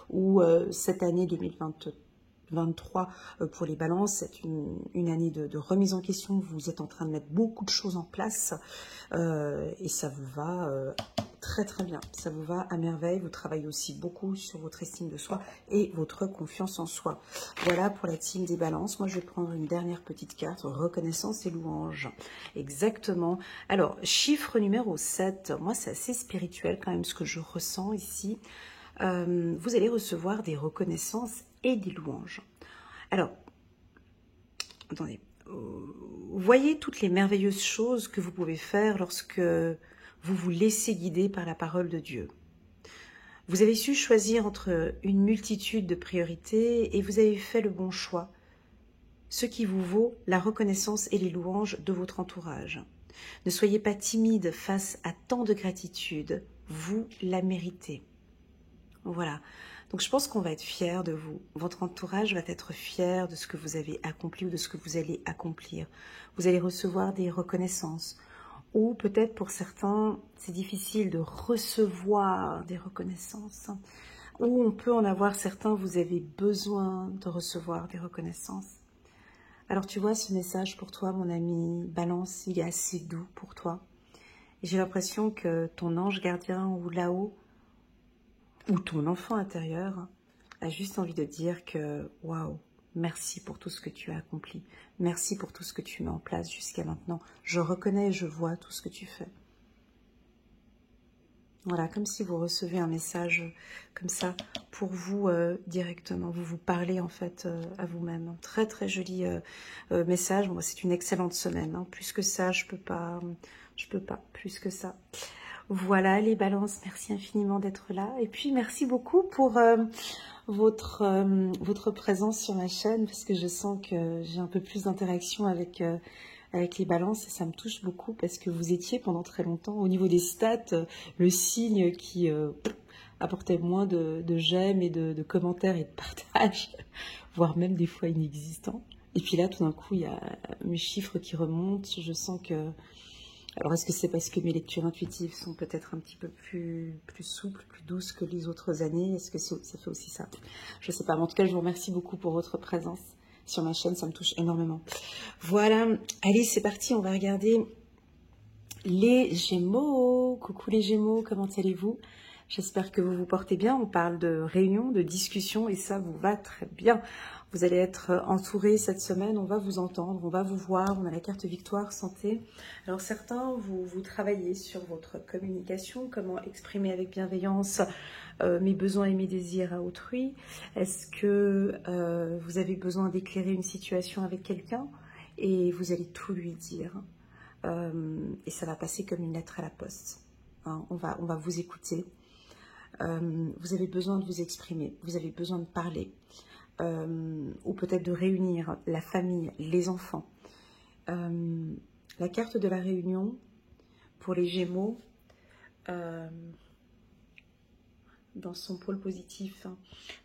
où cette année 2023 pour les balances, c'est une année de remise en question. Vous êtes en train de mettre beaucoup de choses en place et ça vous va très très bien, ça vous va à merveille. Vous travaillez aussi beaucoup sur votre estime de soi et votre confiance en soi. Voilà pour la team des balances. Moi je vais prendre une dernière petite carte, reconnaissance et louange. Exactement. Alors, chiffre numéro 7, moi c'est assez spirituel quand même ce que je ressens ici. Vous allez recevoir des reconnaissances et des louanges. Alors, attendez, vous voyez toutes les merveilleuses choses que vous pouvez faire lorsque vous vous laissez guider par la parole de Dieu. Vous avez su choisir entre une multitude de priorités et vous avez fait le bon choix, ce qui vous vaut la reconnaissance et les louanges de votre entourage. Ne soyez pas timide face à tant de gratitude, vous la méritez. Voilà, donc je pense qu'on va être fiers de vous. Votre entourage va être fier de ce que vous avez accompli ou de ce que vous allez accomplir. Vous allez recevoir des reconnaissances. Ou peut-être pour certains, c'est difficile de recevoir des reconnaissances. Ou on peut en avoir certains, vous avez besoin de recevoir des reconnaissances. Alors tu vois, ce message pour toi, mon ami Balance, il est assez doux pour toi. Et j'ai l'impression que ton ange gardien ou là-haut, ou ton enfant intérieur, a juste envie de dire que waouh, merci pour tout ce que tu as accompli. Merci pour tout ce que tu mets en place jusqu'à maintenant. Je reconnais et je vois tout ce que tu fais. Voilà, comme si vous recevez un message comme ça pour vous directement. Vous vous parlez en fait à vous-même. Très très joli message. Bon, c'est une excellente semaine. Hein. Plus que ça, je peux pas plus que ça. Voilà les balances, merci infiniment d'être là. Et puis merci beaucoup pour votre présence sur ma chaîne, parce que je sens que j'ai un peu plus d'interaction avec les balances et ça me touche beaucoup parce que vous étiez pendant très longtemps au niveau des stats le signe qui apportait moins de j'aime et de commentaires et de partages, voire même des fois inexistants. Et puis là tout d'un coup il y a mes chiffres qui remontent, je sens que... Alors, est-ce que c'est parce que mes lectures intuitives sont peut-être un petit peu plus souples, plus douces que les autres années? Est-ce que ça fait aussi ça? Je ne sais pas. Mais en tout cas, je vous remercie beaucoup pour votre présence sur ma chaîne. Ça me touche énormément. Voilà. Allez, c'est parti. On va regarder les Gémeaux. Coucou les Gémeaux, comment allez-vous? J'espère que vous vous portez bien. On parle de réunion, de discussion et ça vous va très bien. Vous allez être entourés cette semaine, on va vous entendre, on va vous voir, on a la carte victoire, santé. Alors certains, vous travaillez sur votre communication, comment exprimer avec bienveillance mes besoins et mes désirs à autrui. Est-ce que vous avez besoin d'éclairer une situation avec quelqu'un et vous allez tout lui dire et ça va passer comme une lettre à la poste. Hein, on va vous écouter. Vous avez besoin de vous exprimer, vous avez besoin de parler. Ou peut-être de réunir la famille, les enfants. La carte de la réunion pour les Gémeaux, dans son pôle positif.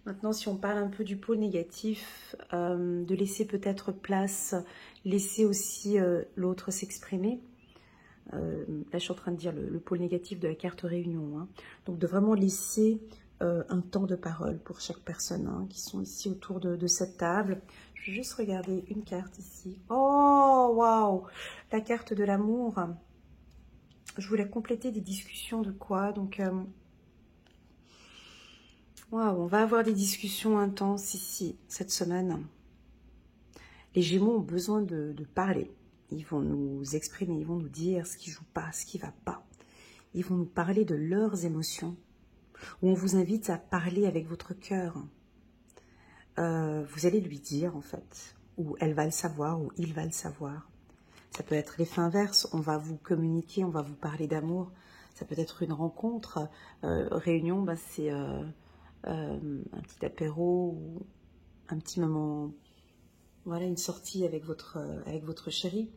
Maintenant, si on parle un peu du pôle négatif, de laisser peut-être place, laisser aussi l'autre s'exprimer. Là, je suis en train de dire le pôle négatif de la carte réunion. Hein. Donc, de vraiment laisser un temps de parole pour chaque personne hein, qui sont ici autour de cette table. Je vais juste regarder une carte ici. Oh, waouh! La carte de l'amour. Je voulais compléter des discussions de quoi? Donc, waouh, on va avoir des discussions intenses ici, cette semaine. Les Gémeaux ont besoin de parler. Ils vont nous exprimer, ils vont nous dire ce qui joue pas, ce qui va pas. Ils vont nous parler de leurs émotions. Où on vous invite à parler avec votre cœur. Vous allez lui dire, en fait, ou elle va le savoir, ou il va le savoir. Ça peut être l'effet inverse, on va vous communiquer, on va vous parler d'amour. Ça peut être une rencontre, réunion, bah, c'est un petit apéro, ou un petit moment, voilà, une sortie avec votre chéri.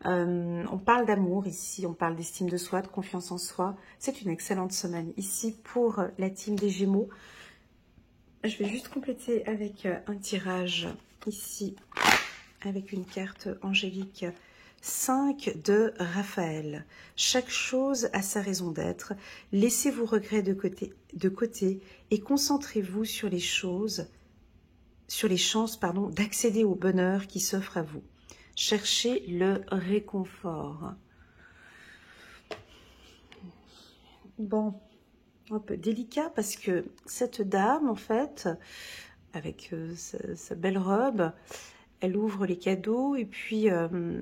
On parle d'amour ici, on parle d'estime de soi, de confiance en soi. C'est une excellente semaine ici pour la team des Gémeaux. Je vais juste compléter avec un tirage ici, avec une carte angélique 5 de Raphaël. Chaque chose a sa raison d'être. Laissez vos regrets de côté et concentrez-vous sur les chances, d'accéder au bonheur qui s'offre à vous. Cherchez le réconfort. Bon, un peu délicat parce que cette dame, en fait, avec sa belle robe, elle ouvre les cadeaux et puis elle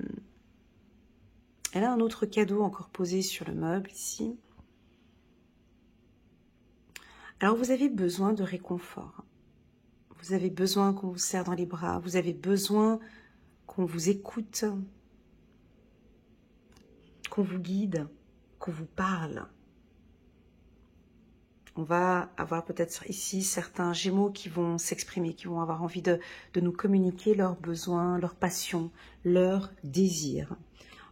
a un autre cadeau encore posé sur le meuble ici. Alors vous avez besoin de réconfort. Vous avez besoin qu'on vous serre dans les bras. Vous avez besoin qu'on vous écoute, qu'on vous guide, qu'on vous parle. On va avoir peut-être ici certains Gémeaux qui vont s'exprimer, qui vont avoir envie de nous communiquer leurs besoins, leurs passions, leurs désirs.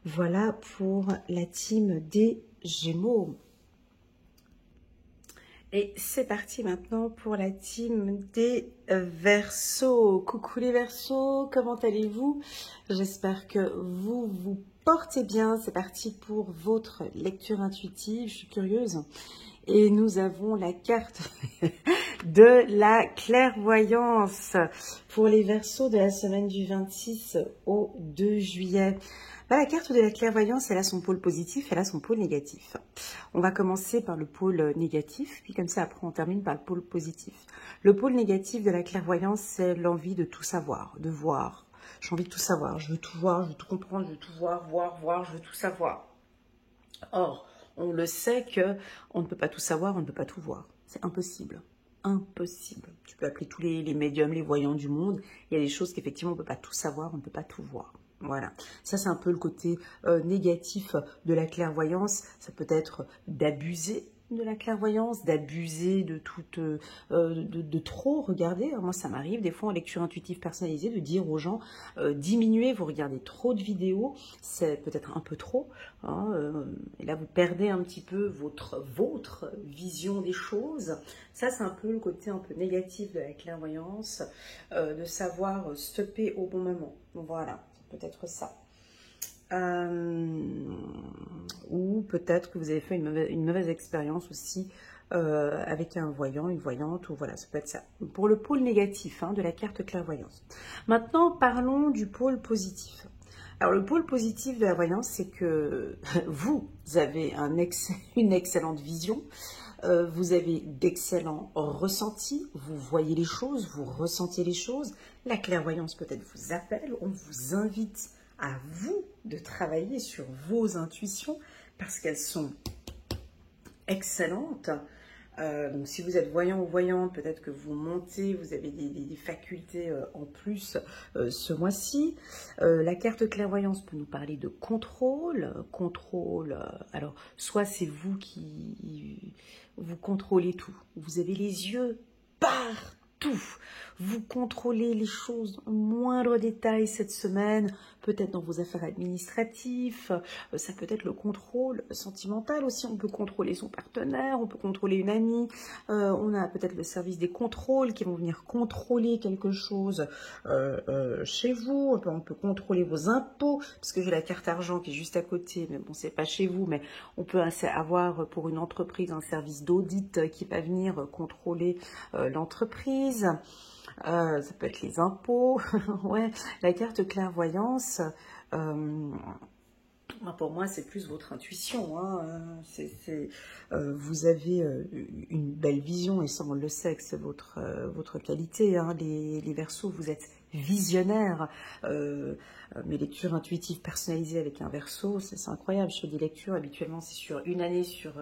Voilà pour la team des Gémeaux. Et c'est parti maintenant pour la team des Verseaux. Coucou les Verseaux, comment allez-vous? J'espère que vous vous portez bien. C'est parti pour votre lecture intuitive. Je suis curieuse. Et nous avons la carte de la clairvoyance pour les Verseaux de la semaine du 26 au 2 juillet. La carte de la clairvoyance, elle a son pôle positif, elle a son pôle négatif. On va commencer par le pôle négatif, puis comme ça, après, on termine par le pôle positif. Le pôle négatif de la clairvoyance, c'est l'envie de tout savoir, de voir. J'ai envie de tout savoir, je veux tout voir, je veux tout comprendre, je veux tout voir, je veux tout savoir. Or, on le sait que on ne peut pas tout savoir, on ne peut pas tout voir. C'est impossible. Impossible. Tu peux appeler tous les médiums, les voyants du monde. Il y a des choses qu'effectivement, on ne peut pas tout savoir, on ne peut pas tout voir. Voilà, ça c'est un peu le côté négatif de la clairvoyance. Ça peut être d'abuser de la clairvoyance, d'abuser de toute, de trop regarder. Moi ça m'arrive des fois en lecture intuitive personnalisée de dire aux gens diminuez, vous regardez trop de vidéos, c'est peut-être un peu trop. Hein, et là vous perdez un petit peu votre vision des choses. Ça c'est un peu le côté un peu négatif de la clairvoyance, de savoir stopper au bon moment. Voilà. Peut-être ça. Ou peut-être que vous avez fait une mauvaise expérience aussi avec un voyant, une voyante, ou voilà, ça peut être ça. Pour le pôle négatif hein, de la carte clairvoyance. Maintenant, parlons du pôle positif. Alors, le pôle positif de la voyance, c'est que vous avez une excellente vision. Vous avez d'excellents ressentis, vous voyez les choses, vous ressentez les choses. La clairvoyance peut-être vous appelle, on vous invite à vous de travailler sur vos intuitions parce qu'elles sont excellentes. Donc si vous êtes voyant ou voyante, peut-être que vous montez, vous avez des facultés en plus ce mois-ci. La carte clairvoyance peut nous parler de contrôle. Alors, soit c'est vous qui vous contrôlez tout. Vous avez les yeux partout. Vous contrôlez les choses au moindre détail cette semaine, peut-être dans vos affaires administratives, ça peut être le contrôle sentimental aussi, on peut contrôler son partenaire, on peut contrôler une amie, on a peut-être le service des contrôles qui vont venir contrôler quelque chose chez vous, on peut contrôler vos impôts, parce que j'ai la carte argent qui est juste à côté, mais bon c'est pas chez vous, mais on peut avoir pour une entreprise un service d'audit qui va venir contrôler l'entreprise. Ça peut être les impôts, ouais, la carte clairvoyance, pour moi c'est plus votre intuition, hein. Vous avez une belle vision et ça on le sait que c'est votre qualité, hein. Les Verseaux, vous êtes visionnaires. Mes lectures intuitives personnalisées avec un Verseau, c'est incroyable. Je fais des lectures habituellement, c'est sur une année, sur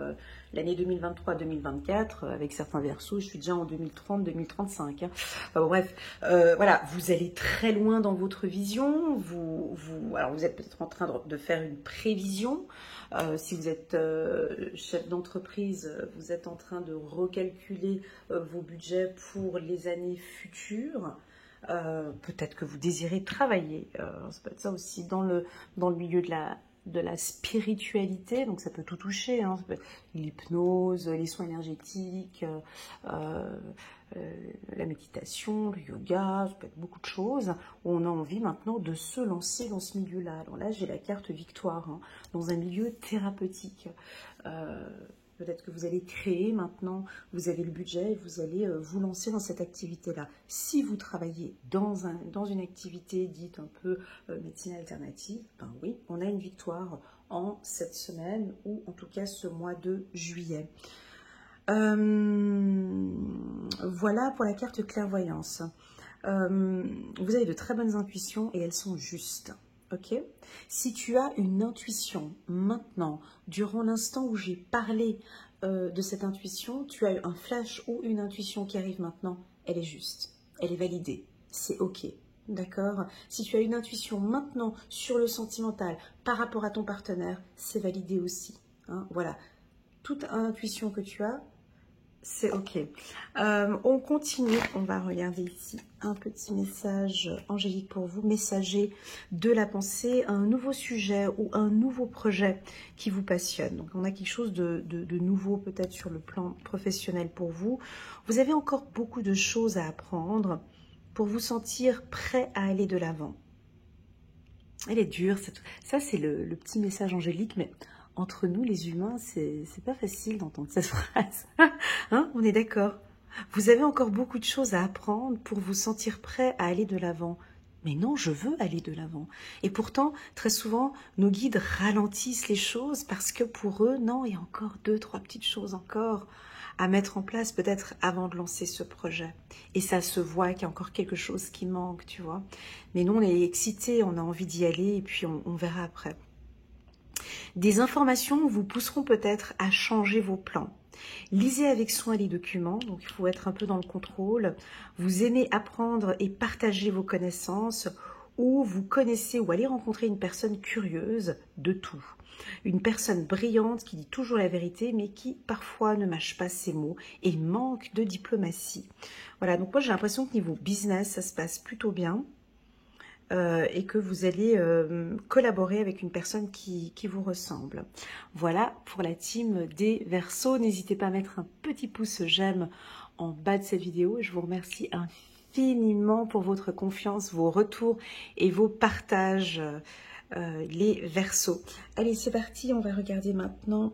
l'année 2023-2024. Avec certains Verseaux, je suis déjà en 2030-2035. Hein. Enfin, bref, voilà, vous allez très loin dans votre vision. Alors vous êtes peut-être en train de faire une prévision. Si vous êtes chef d'entreprise, vous êtes en train de recalculer vos budgets pour les années futures. Peut-être que vous désirez travailler, ça peut être ça aussi dans le milieu de la spiritualité, donc ça peut tout toucher, hein, ça peut être l'hypnose, les soins énergétiques, la méditation, le yoga, ça peut être beaucoup de choses où on a envie maintenant de se lancer dans ce milieu-là. Alors là, j'ai la carte victoire, hein, dans un milieu thérapeutique. Peut-être que vous allez créer maintenant, vous avez le budget et vous allez vous lancer dans cette activité-là. Si vous travaillez dans une activité dite un peu médecine alternative, ben oui, on a une victoire en cette semaine ou en tout cas ce mois de juillet. Voilà pour la carte clairvoyance. Vous avez de très bonnes intuitions et elles sont justes. Ok? Si tu as une intuition maintenant, durant l'instant où j'ai parlé de cette intuition, tu as eu un flash ou une intuition qui arrive maintenant, elle est juste, elle est validée, c'est ok. D'accord? Si tu as une intuition maintenant sur le sentimental par rapport à ton partenaire, c'est validé aussi. Hein? Voilà. Toute intuition que tu as, c'est ok. On continue. On va regarder ici un petit message angélique pour vous. Messager de la pensée, un nouveau sujet ou un nouveau projet qui vous passionne. Donc, on a quelque chose de nouveau peut-être sur le plan professionnel pour vous. Vous avez encore beaucoup de choses à apprendre pour vous sentir prêt à aller de l'avant. Elle est dure. Ça, c'est le petit message angélique, mais... Entre nous, les humains, c'est pas facile d'entendre cette phrase. Hein, on est d'accord. Vous avez encore beaucoup de choses à apprendre pour vous sentir prêt à aller de l'avant. Mais non, je veux aller de l'avant. Et pourtant, très souvent, nos guides ralentissent les choses parce que pour eux, non, il y a encore 2, 3 petites choses encore à mettre en place peut-être avant de lancer ce projet. Et ça se voit qu'il y a encore quelque chose qui manque, tu vois. Mais nous, on est excités, on a envie d'y aller et puis on verra après. Des informations vous pousseront peut-être à changer vos plans. Lisez avec soin les documents, donc il faut être un peu dans le contrôle. Vous aimez apprendre et partager vos connaissances, ou vous connaissez ou allez rencontrer une personne curieuse de tout. Une personne brillante qui dit toujours la vérité, mais qui parfois ne mâche pas ses mots et manque de diplomatie. Voilà, donc moi j'ai l'impression que niveau business, ça se passe plutôt bien. Et que vous allez collaborer avec une personne qui vous ressemble. Voilà pour la team des Verseaux. N'hésitez pas à mettre un petit pouce j'aime en bas de cette vidéo. Je vous remercie infiniment pour votre confiance, vos retours et vos partages, les Verseaux. Allez, c'est parti, on va regarder maintenant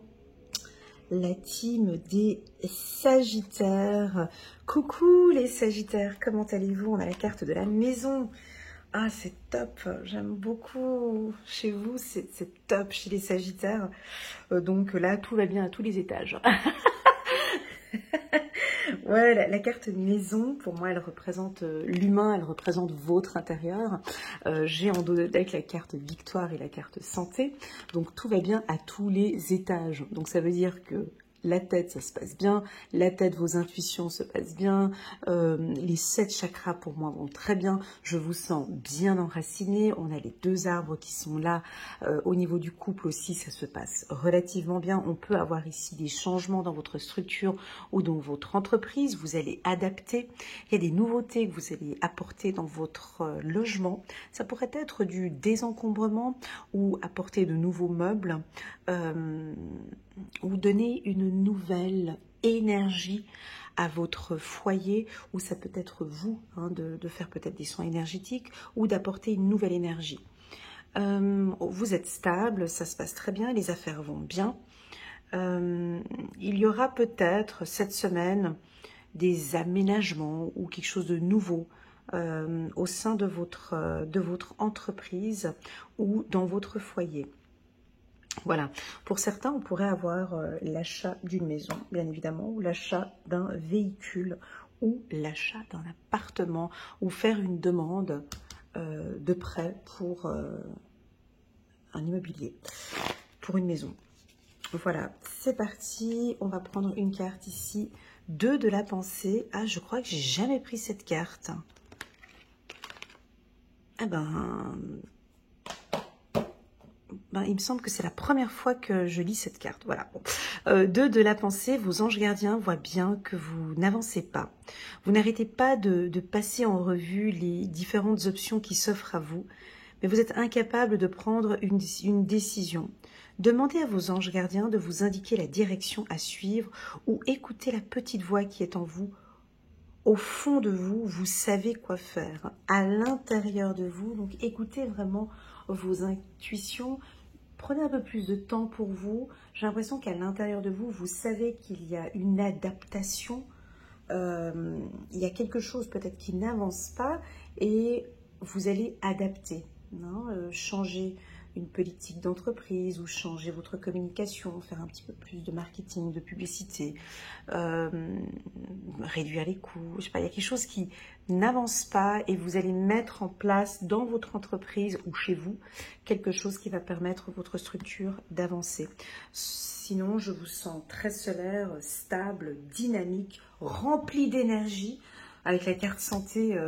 la team des Sagittaires. Coucou les Sagittaires, comment allez-vous? On a la carte de la maison. Ah, c'est top, j'aime beaucoup chez vous, c'est top chez les Sagittaires. Donc là, tout va bien à tous les étages. Ouais, la carte maison, pour moi, elle représente l'humain, elle représente votre intérieur. J'ai en dos de deck la carte victoire et la carte santé. Donc tout va bien à tous les étages. Donc ça veut dire que la tête, ça se passe bien. La tête, vos intuitions se passent bien. Les 7 chakras, pour moi, vont très bien. Je vous sens bien enraciné. On a les 2 arbres qui sont là. Au niveau du couple aussi, ça se passe relativement bien. On peut avoir ici des changements dans votre structure ou dans votre entreprise. Vous allez adapter. Il y a des nouveautés que vous allez apporter dans votre logement. Ça pourrait être du désencombrement ou apporter de nouveaux meubles. Ou donner une nouvelle énergie à votre foyer, ou ça peut être vous, hein, de faire peut-être des soins énergétiques, ou d'apporter une nouvelle énergie. Vous êtes stable, ça se passe très bien, les affaires vont bien. Il y aura peut-être cette semaine des aménagements ou quelque chose de nouveau au sein de votre entreprise ou dans votre foyer. Voilà, pour certains, on pourrait avoir l'achat d'une maison, bien évidemment, ou l'achat d'un véhicule, ou l'achat d'un appartement, ou faire une demande de prêt pour un immobilier, pour une maison. Voilà, c'est parti, on va prendre une carte ici, 2 de la pensée. Ah, je crois que j'ai jamais pris cette carte. Ah il me semble que c'est la première fois que je lis cette carte. Voilà. Bon. 2 de la pensée, vos anges gardiens voient bien que vous n'avancez pas. Vous n'arrêtez pas de passer en revue les différentes options qui s'offrent à vous, mais vous êtes incapable de prendre une décision. Demandez à vos anges gardiens de vous indiquer la direction à suivre ou écoutez la petite voix qui est en vous. Au fond de vous, vous savez quoi faire. À l'intérieur de vous, donc écoutez vraiment vos intuitions. Prenez un peu plus de temps pour vous. J'ai l'impression qu'à l'intérieur de vous, vous savez qu'il y a une adaptation. Il y a quelque chose peut-être qui n'avance pas et vous allez adapter, hein, changer une politique d'entreprise ou changer votre communication, faire un petit peu plus de marketing, de publicité, réduire les coûts, je sais pas, il y a quelque chose qui n'avance pas et vous allez mettre en place dans votre entreprise ou chez vous quelque chose qui va permettre à votre structure d'avancer. Sinon, je vous sens très solaire, stable, dynamique, rempli d'énergie. Avec la carte santé,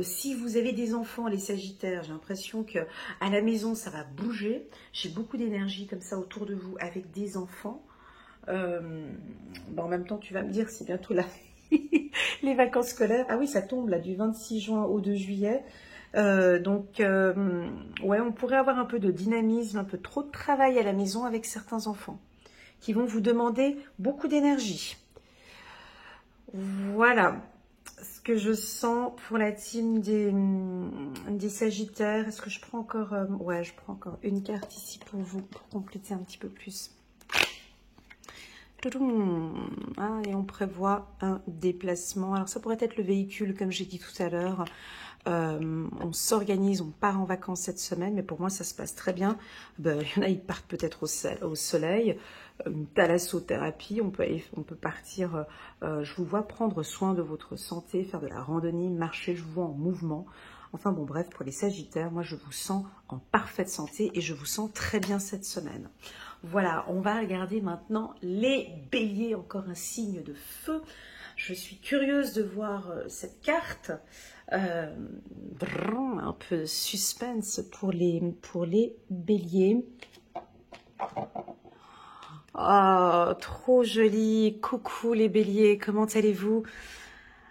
si vous avez des enfants, les Sagittaires, j'ai l'impression que à la maison, ça va bouger. J'ai beaucoup d'énergie comme ça autour de vous avec des enfants. En même temps, tu vas me dire, c'est bientôt là les vacances scolaires. Ah oui, ça tombe là du 26 juin au 2 juillet. Ouais, on pourrait avoir un peu de dynamisme, un peu trop de travail à la maison avec certains enfants qui vont vous demander beaucoup d'énergie. Voilà ce que je sens pour la team des Sagittaires. Est-ce que je prends encore... ouais, je prends encore une carte ici pour vous, pour compléter un petit peu plus. Ah, et on prévoit un déplacement. Alors ça pourrait être le véhicule, comme j'ai dit tout à l'heure. On s'organise, on part en vacances cette semaine, mais pour moi ça se passe très bien. Il y en a, ils partent peut-être au soleil, une thalassothérapie, on peut partir, je vous vois prendre soin de votre santé, faire de la randonnée, marcher, je vous vois en mouvement. Enfin bon, bref, pour les Sagittaires, moi je vous sens en parfaite santé et je vous sens très bien cette semaine. Voilà, on va regarder maintenant les Béliers, encore un signe de feu. Je suis curieuse de voir cette carte. Un peu suspense pour les Béliers. Oh, trop joli. Coucou les Béliers, comment allez-vous?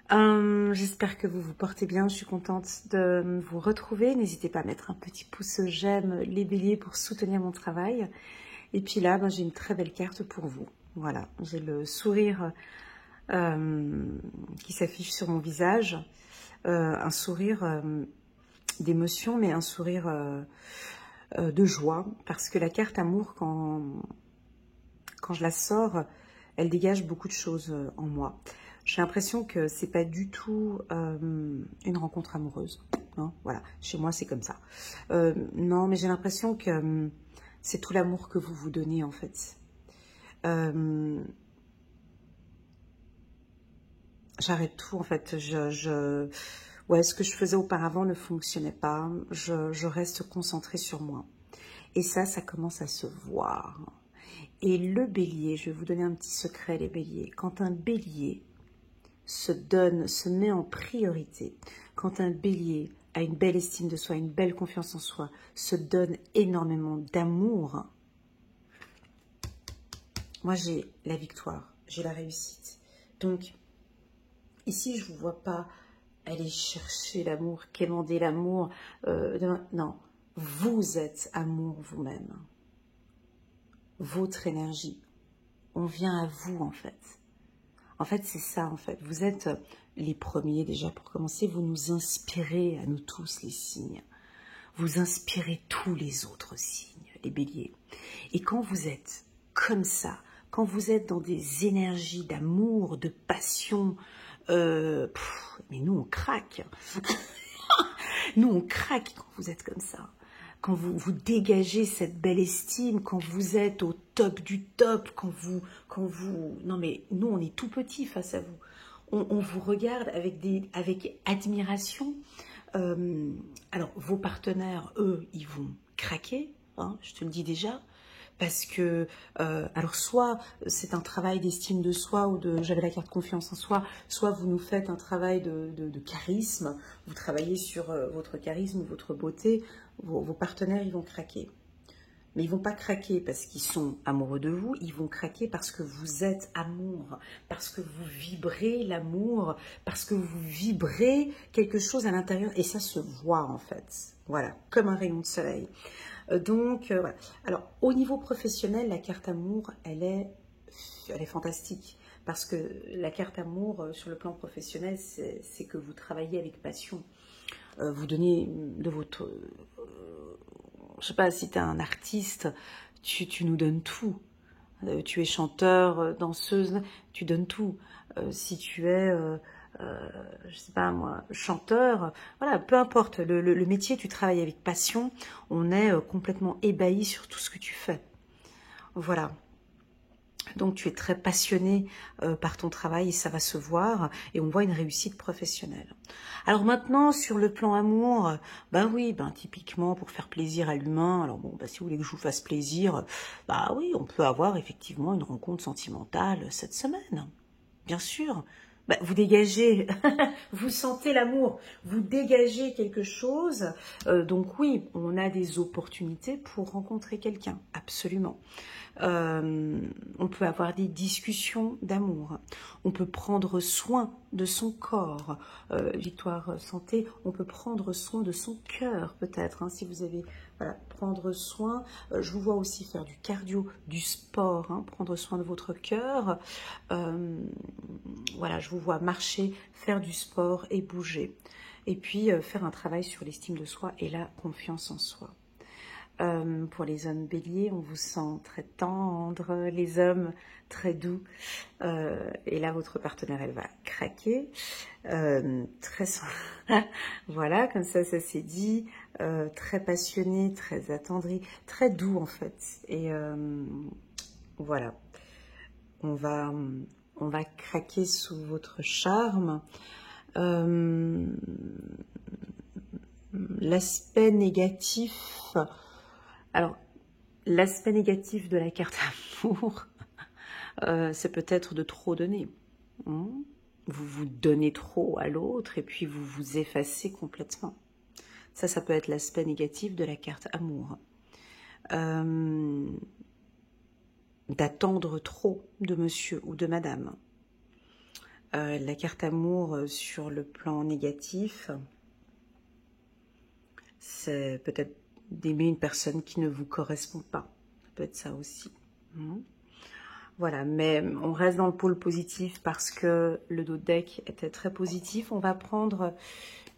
J'espère que vous vous portez bien. Je suis contente de vous retrouver. N'hésitez pas à mettre un petit pouce j'aime les Béliers pour soutenir mon travail. Et puis là, j'ai une très belle carte pour vous. Voilà, j'ai le sourire qui s'affiche sur mon visage. Un sourire d'émotion, mais un sourire de joie. Parce que la carte amour, quand je la sors, elle dégage beaucoup de choses en moi. J'ai l'impression que c'est pas du tout une rencontre amoureuse. Hein, voilà, chez moi c'est comme ça. Non, mais j'ai l'impression que c'est tout l'amour que vous vous donnez en fait. J'arrête tout en fait. Ouais, ce que je faisais auparavant ne fonctionnait pas. Je reste concentrée sur moi. Et ça commence à se voir. Et le Bélier, je vais vous donner un petit secret les Béliers. Quand un Bélier se met en priorité, quand un Bélier a une belle estime de soi, une belle confiance en soi, se donne énormément d'amour, moi j'ai la victoire, j'ai la réussite. Donc, ici je ne vous vois pas aller chercher l'amour, quémander l'amour. Non, vous êtes amour vous-même. Votre énergie. On vient à vous en fait. En fait, c'est ça en fait. Vous êtes les premiers déjà pour commencer. Vous nous inspirez à nous tous les signes. Vous inspirez tous les autres signes, les Béliers. Et quand vous êtes comme ça, quand vous êtes dans des énergies d'amour, de passion, mais nous on craque. Nous on craque quand vous êtes comme ça. Quand vous dégagez cette belle estime, quand vous êtes au top du top, quand vous... Non mais nous on est tout petits face à vous. On vous regarde avec admiration. Alors vos partenaires, eux, ils vont craquer, hein, je te le dis déjà. Parce que, alors soit c'est un travail d'estime de soi ou j'avais la carte confiance en soi, soit vous nous faites un travail de charisme, vous travaillez sur votre charisme, votre beauté, vos partenaires ils vont craquer. Mais ils vont pas craquer parce qu'ils sont amoureux de vous, ils vont craquer parce que vous êtes amour, parce que vous vibrez l'amour, parce que vous vibrez quelque chose à l'intérieur et ça se voit en fait, voilà, comme un rayon de soleil. Donc, voilà. Alors, au niveau professionnel, la carte amour, elle est fantastique. Parce que la carte amour, sur le plan professionnel, c'est que vous travaillez avec passion. Vous donnez de votre... je sais pas, si tu es un artiste, tu nous donnes tout. Tu es chanteur, danseuse, tu donnes tout. Si tu es je sais pas moi, chanteur, voilà, peu importe, le métier, tu travailles avec passion, on est complètement ébahi sur tout ce que tu fais. Voilà. Donc tu es très passionné par ton travail et ça va se voir et on voit une réussite professionnelle. Alors maintenant sur le plan amour, ben oui, ben typiquement pour faire plaisir à l'humain, alors bon, ben, si vous voulez que je vous fasse plaisir, bah oui, on peut avoir effectivement une rencontre sentimentale cette semaine, bien sûr. Bah, vous dégagez, vous sentez l'amour, vous dégagez quelque chose, donc oui, on a des opportunités pour rencontrer quelqu'un, absolument. On peut avoir des discussions d'amour, on peut prendre soin de son corps, Victoire Santé, on peut prendre soin de son cœur peut-être, hein, si vous avez, voilà, prendre soin, je vous vois aussi faire du cardio, du sport, hein, prendre soin de votre cœur, voilà, je vous vois marcher, faire du sport et bouger, et puis faire un travail sur l'estime de soi et la confiance en soi. Pour les hommes béliers, on vous sent très tendre, les hommes très doux. Et là, votre partenaire, elle va craquer. Très voilà, comme ça s'est dit. Très passionné, très attendri, très doux en fait. Et voilà, on va craquer sous votre charme. L'aspect négatif... Alors, l'aspect négatif de la carte amour, c'est peut-être de trop donner. Vous vous donnez trop à l'autre et puis vous vous effacez complètement. Ça peut être l'aspect négatif de la carte amour. D'attendre trop de monsieur ou de madame. La carte amour sur le plan négatif, c'est peut-être d'aimer une personne qui ne vous correspond pas. Ça peut être ça aussi. Voilà, mais on reste dans le pôle positif parce que le dos de deck était très positif. On va prendre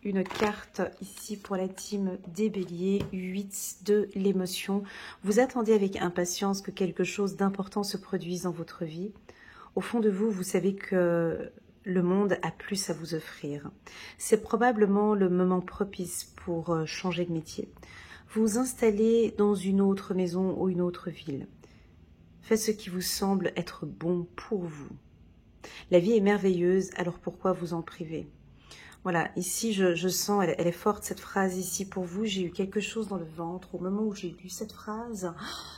une carte ici pour la team des béliers, 8 de l'émotion. Vous attendez avec impatience que quelque chose d'important se produise dans votre vie. Au fond de vous, vous savez que le monde a plus à vous offrir. C'est probablement le moment propice pour changer de métier. Vous installez dans une autre maison ou une autre ville. Faites ce qui vous semble être bon pour vous. La vie est merveilleuse, alors pourquoi vous en priver? Voilà, ici je sens, elle est forte cette phrase ici pour vous. J'ai eu quelque chose dans le ventre au moment où j'ai lu cette phrase.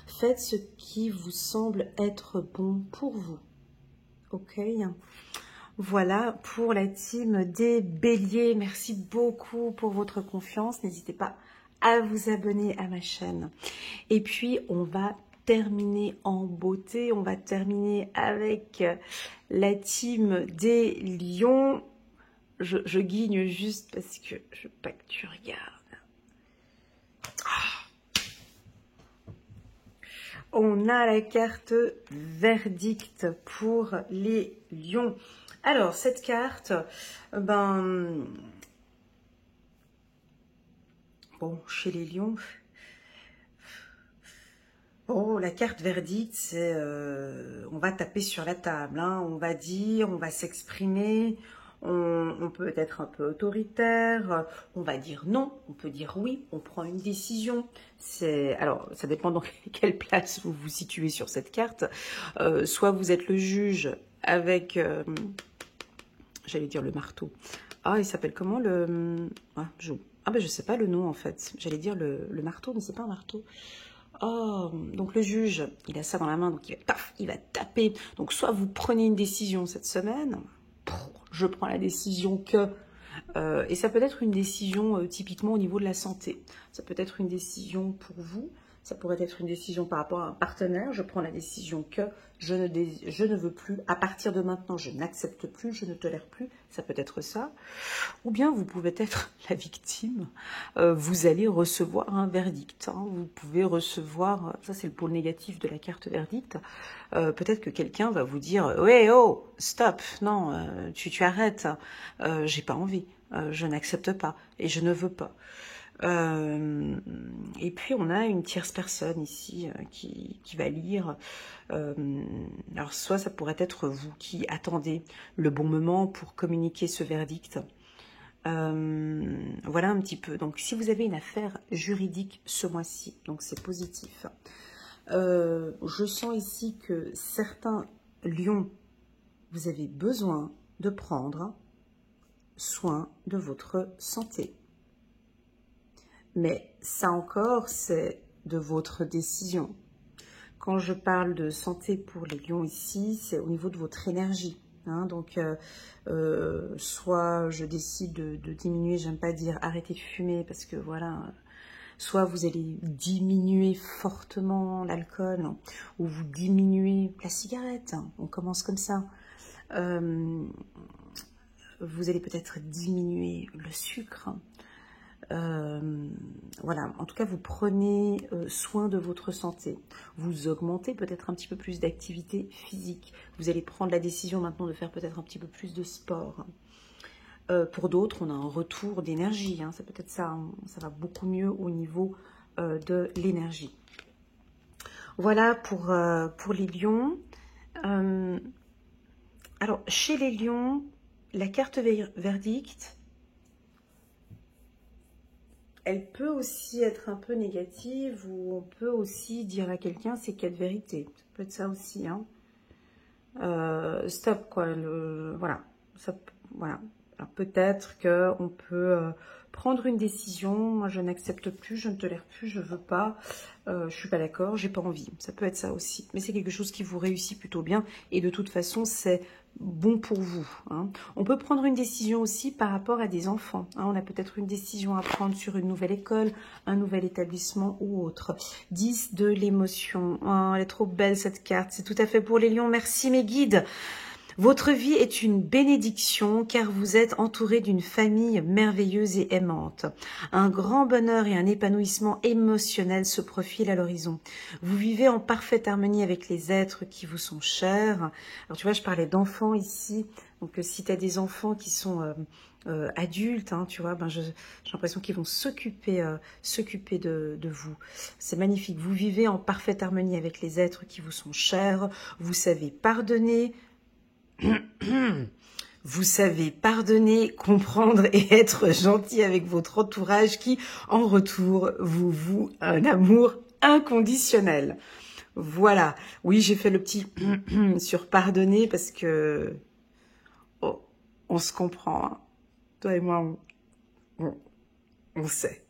Faites ce qui vous semble être bon pour vous. Ok? Voilà pour la team des béliers. Merci beaucoup pour votre confiance. N'hésitez pas à vous abonner à ma chaîne. Et puis, on va terminer en beauté. On va terminer avec la team des lions. Je guigne juste parce que je veux pas que tu regardes. On a la carte verdict pour les lions. Alors, cette carte, bon, chez les lions, bon, la carte verdict, c'est, on va taper sur la table, hein, on va dire, on va s'exprimer, on peut être un peu autoritaire, on va dire non, on peut dire oui, on prend une décision. Alors, ça dépend dans quelle place vous vous situez sur cette carte. Soit vous êtes le juge avec, j'allais dire le marteau. Ah, il s'appelle comment le... Ah, ben je sais pas le nom en fait. J'allais dire le marteau, mais c'est pas un marteau. Oh, donc le juge, il a ça dans la main, donc il va taper. Donc soit vous prenez une décision cette semaine, je prends la décision que... et ça peut être une décision typiquement au niveau de la santé. Ça peut être une décision pour vous, ça pourrait être une décision par rapport à un partenaire. Je prends la décision que je ne veux plus, à partir de maintenant, je n'accepte plus, je ne tolère plus. Ça peut être ça. Ou bien vous pouvez être la victime. Vous allez recevoir un verdict. Hein. Vous pouvez recevoir, ça c'est le pôle négatif de la carte verdict. Peut-être que quelqu'un va vous dire « Ouais, oh, stop, non, tu arrêtes, j'ai pas envie, je n'accepte pas et je ne veux pas ». Et puis on a une tierce personne ici qui va lire. Alors soit ça pourrait être vous qui attendez le bon moment pour communiquer ce verdict. Voilà un petit peu. Donc si vous avez une affaire juridique ce mois-ci, donc c'est positif. Je sens ici que certains lions, vous avez besoin de prendre soin de votre santé. Mais ça encore, c'est de votre décision. Quand je parle de santé pour les lions ici, c'est au niveau de votre énergie. Hein, donc, soit je décide de diminuer, j'aime pas dire arrêter de fumer parce que voilà, soit vous allez diminuer fortement l'alcool ou vous diminuez la cigarette. On commence comme ça. Vous allez peut-être diminuer le sucre. Voilà, en tout cas, vous prenez soin de votre santé. Vous augmentez peut-être un petit peu plus d'activité physique. Vous allez prendre la décision maintenant de faire peut-être un petit peu plus de sport. Pour d'autres, on a un retour d'énergie. Hein, c'est peut-être ça. Hein, ça va beaucoup mieux au niveau de l'énergie. Voilà pour les lions. Alors, chez les lions, la carte verdict, elle peut aussi être un peu négative ou on peut aussi dire à quelqu'un c'est quelle vérité. Ça peut être ça aussi. Hein. Stop quoi. Voilà. Voilà. Peut-être qu'on peut prendre une décision. Moi je n'accepte plus, je ne tolère plus, je veux pas. Je suis pas d'accord, j'ai pas envie. Ça peut être ça aussi. Mais c'est quelque chose qui vous réussit plutôt bien et de toute façon c'est bon pour vous. Hein. On peut prendre une décision aussi par rapport à des enfants. Hein. On a peut-être une décision à prendre sur une nouvelle école, un nouvel établissement ou autre. 10 de l'émotion. Oh, elle est trop belle cette carte. C'est tout à fait pour les lions. Merci mes guides. Votre vie est une bénédiction car vous êtes entouré d'une famille merveilleuse et aimante. Un grand bonheur et un épanouissement émotionnel se profilent à l'horizon. Vous vivez en parfaite harmonie avec les êtres qui vous sont chers. Alors tu vois, je parlais d'enfants ici. Donc si tu as des enfants qui sont adultes, hein, tu vois, j'ai l'impression qu'ils vont s'occuper de vous. C'est magnifique. Vous vivez en parfaite harmonie avec les êtres qui vous sont chers. Vous savez pardonner. Vous savez pardonner, comprendre et être gentil avec votre entourage qui, en retour, vous voue un amour inconditionnel. Voilà. Oui, j'ai fait le petit sur pardonner parce que on se comprend. Hein. Toi et moi, on sait.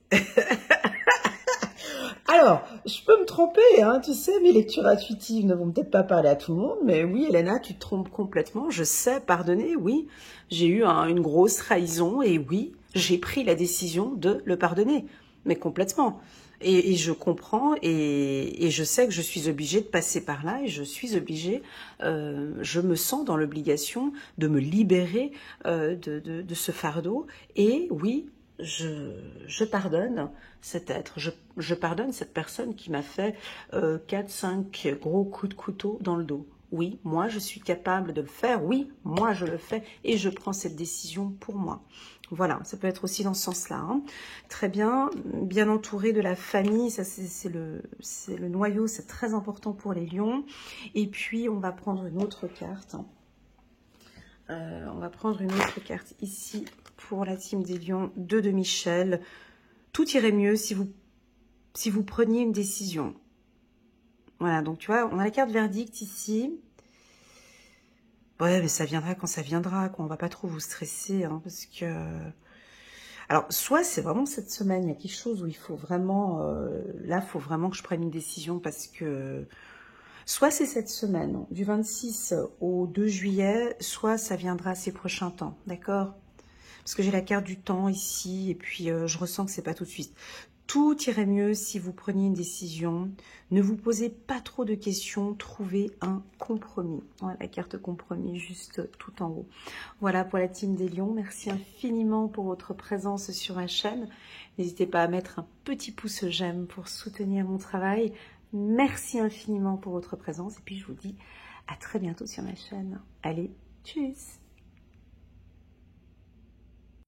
Alors, je peux me tromper, hein, tu sais, mes lectures intuitives ne vont peut-être pas parler à tout le monde, mais oui, Elena, tu te trompes complètement, je sais pardonner, oui, j'ai eu une grosse trahison, et oui, j'ai pris la décision de le pardonner, mais complètement. Et je comprends, et je sais que je suis obligée de passer par là, et je suis obligée, je me sens dans l'obligation de me libérer de ce fardeau, et oui, je pardonne cet être, je pardonne cette personne qui m'a fait 4-5 gros coups de couteau dans le dos. Oui, moi je suis capable de le faire, oui, moi je le fais et je prends cette décision pour moi. Voilà, ça peut être aussi dans ce sens-là. Hein. Très bien, bien entouré de la famille, ça c'est le noyau, c'est très important pour les lions. Et puis on va prendre une autre carte. On va prendre une autre carte ici pour la team des lions, 2 de Michel. Tout irait mieux si vous preniez une décision. Voilà, donc tu vois, on a la carte verdict ici. Ouais, mais ça viendra quand ça viendra, quoi. On va pas trop vous stresser, hein, parce que... Alors, soit c'est vraiment cette semaine, il y a quelque chose où il faut vraiment... là, il faut vraiment que je prenne une décision parce que... Soit c'est cette semaine, du 26 au 2 juillet, soit ça viendra ces prochains temps, d'accord? Parce que j'ai la carte du temps ici, et puis je ressens que c'est pas tout de suite. Tout irait mieux si vous preniez une décision. Ne vous posez pas trop de questions, trouvez un compromis. Voilà, la carte compromis juste tout en haut. Voilà pour la team des lions. Merci infiniment pour votre présence sur ma chaîne. N'hésitez pas à mettre un petit pouce j'aime pour soutenir mon travail. Merci infiniment pour votre présence et puis je vous dis à très bientôt sur ma chaîne. Allez, tchuss!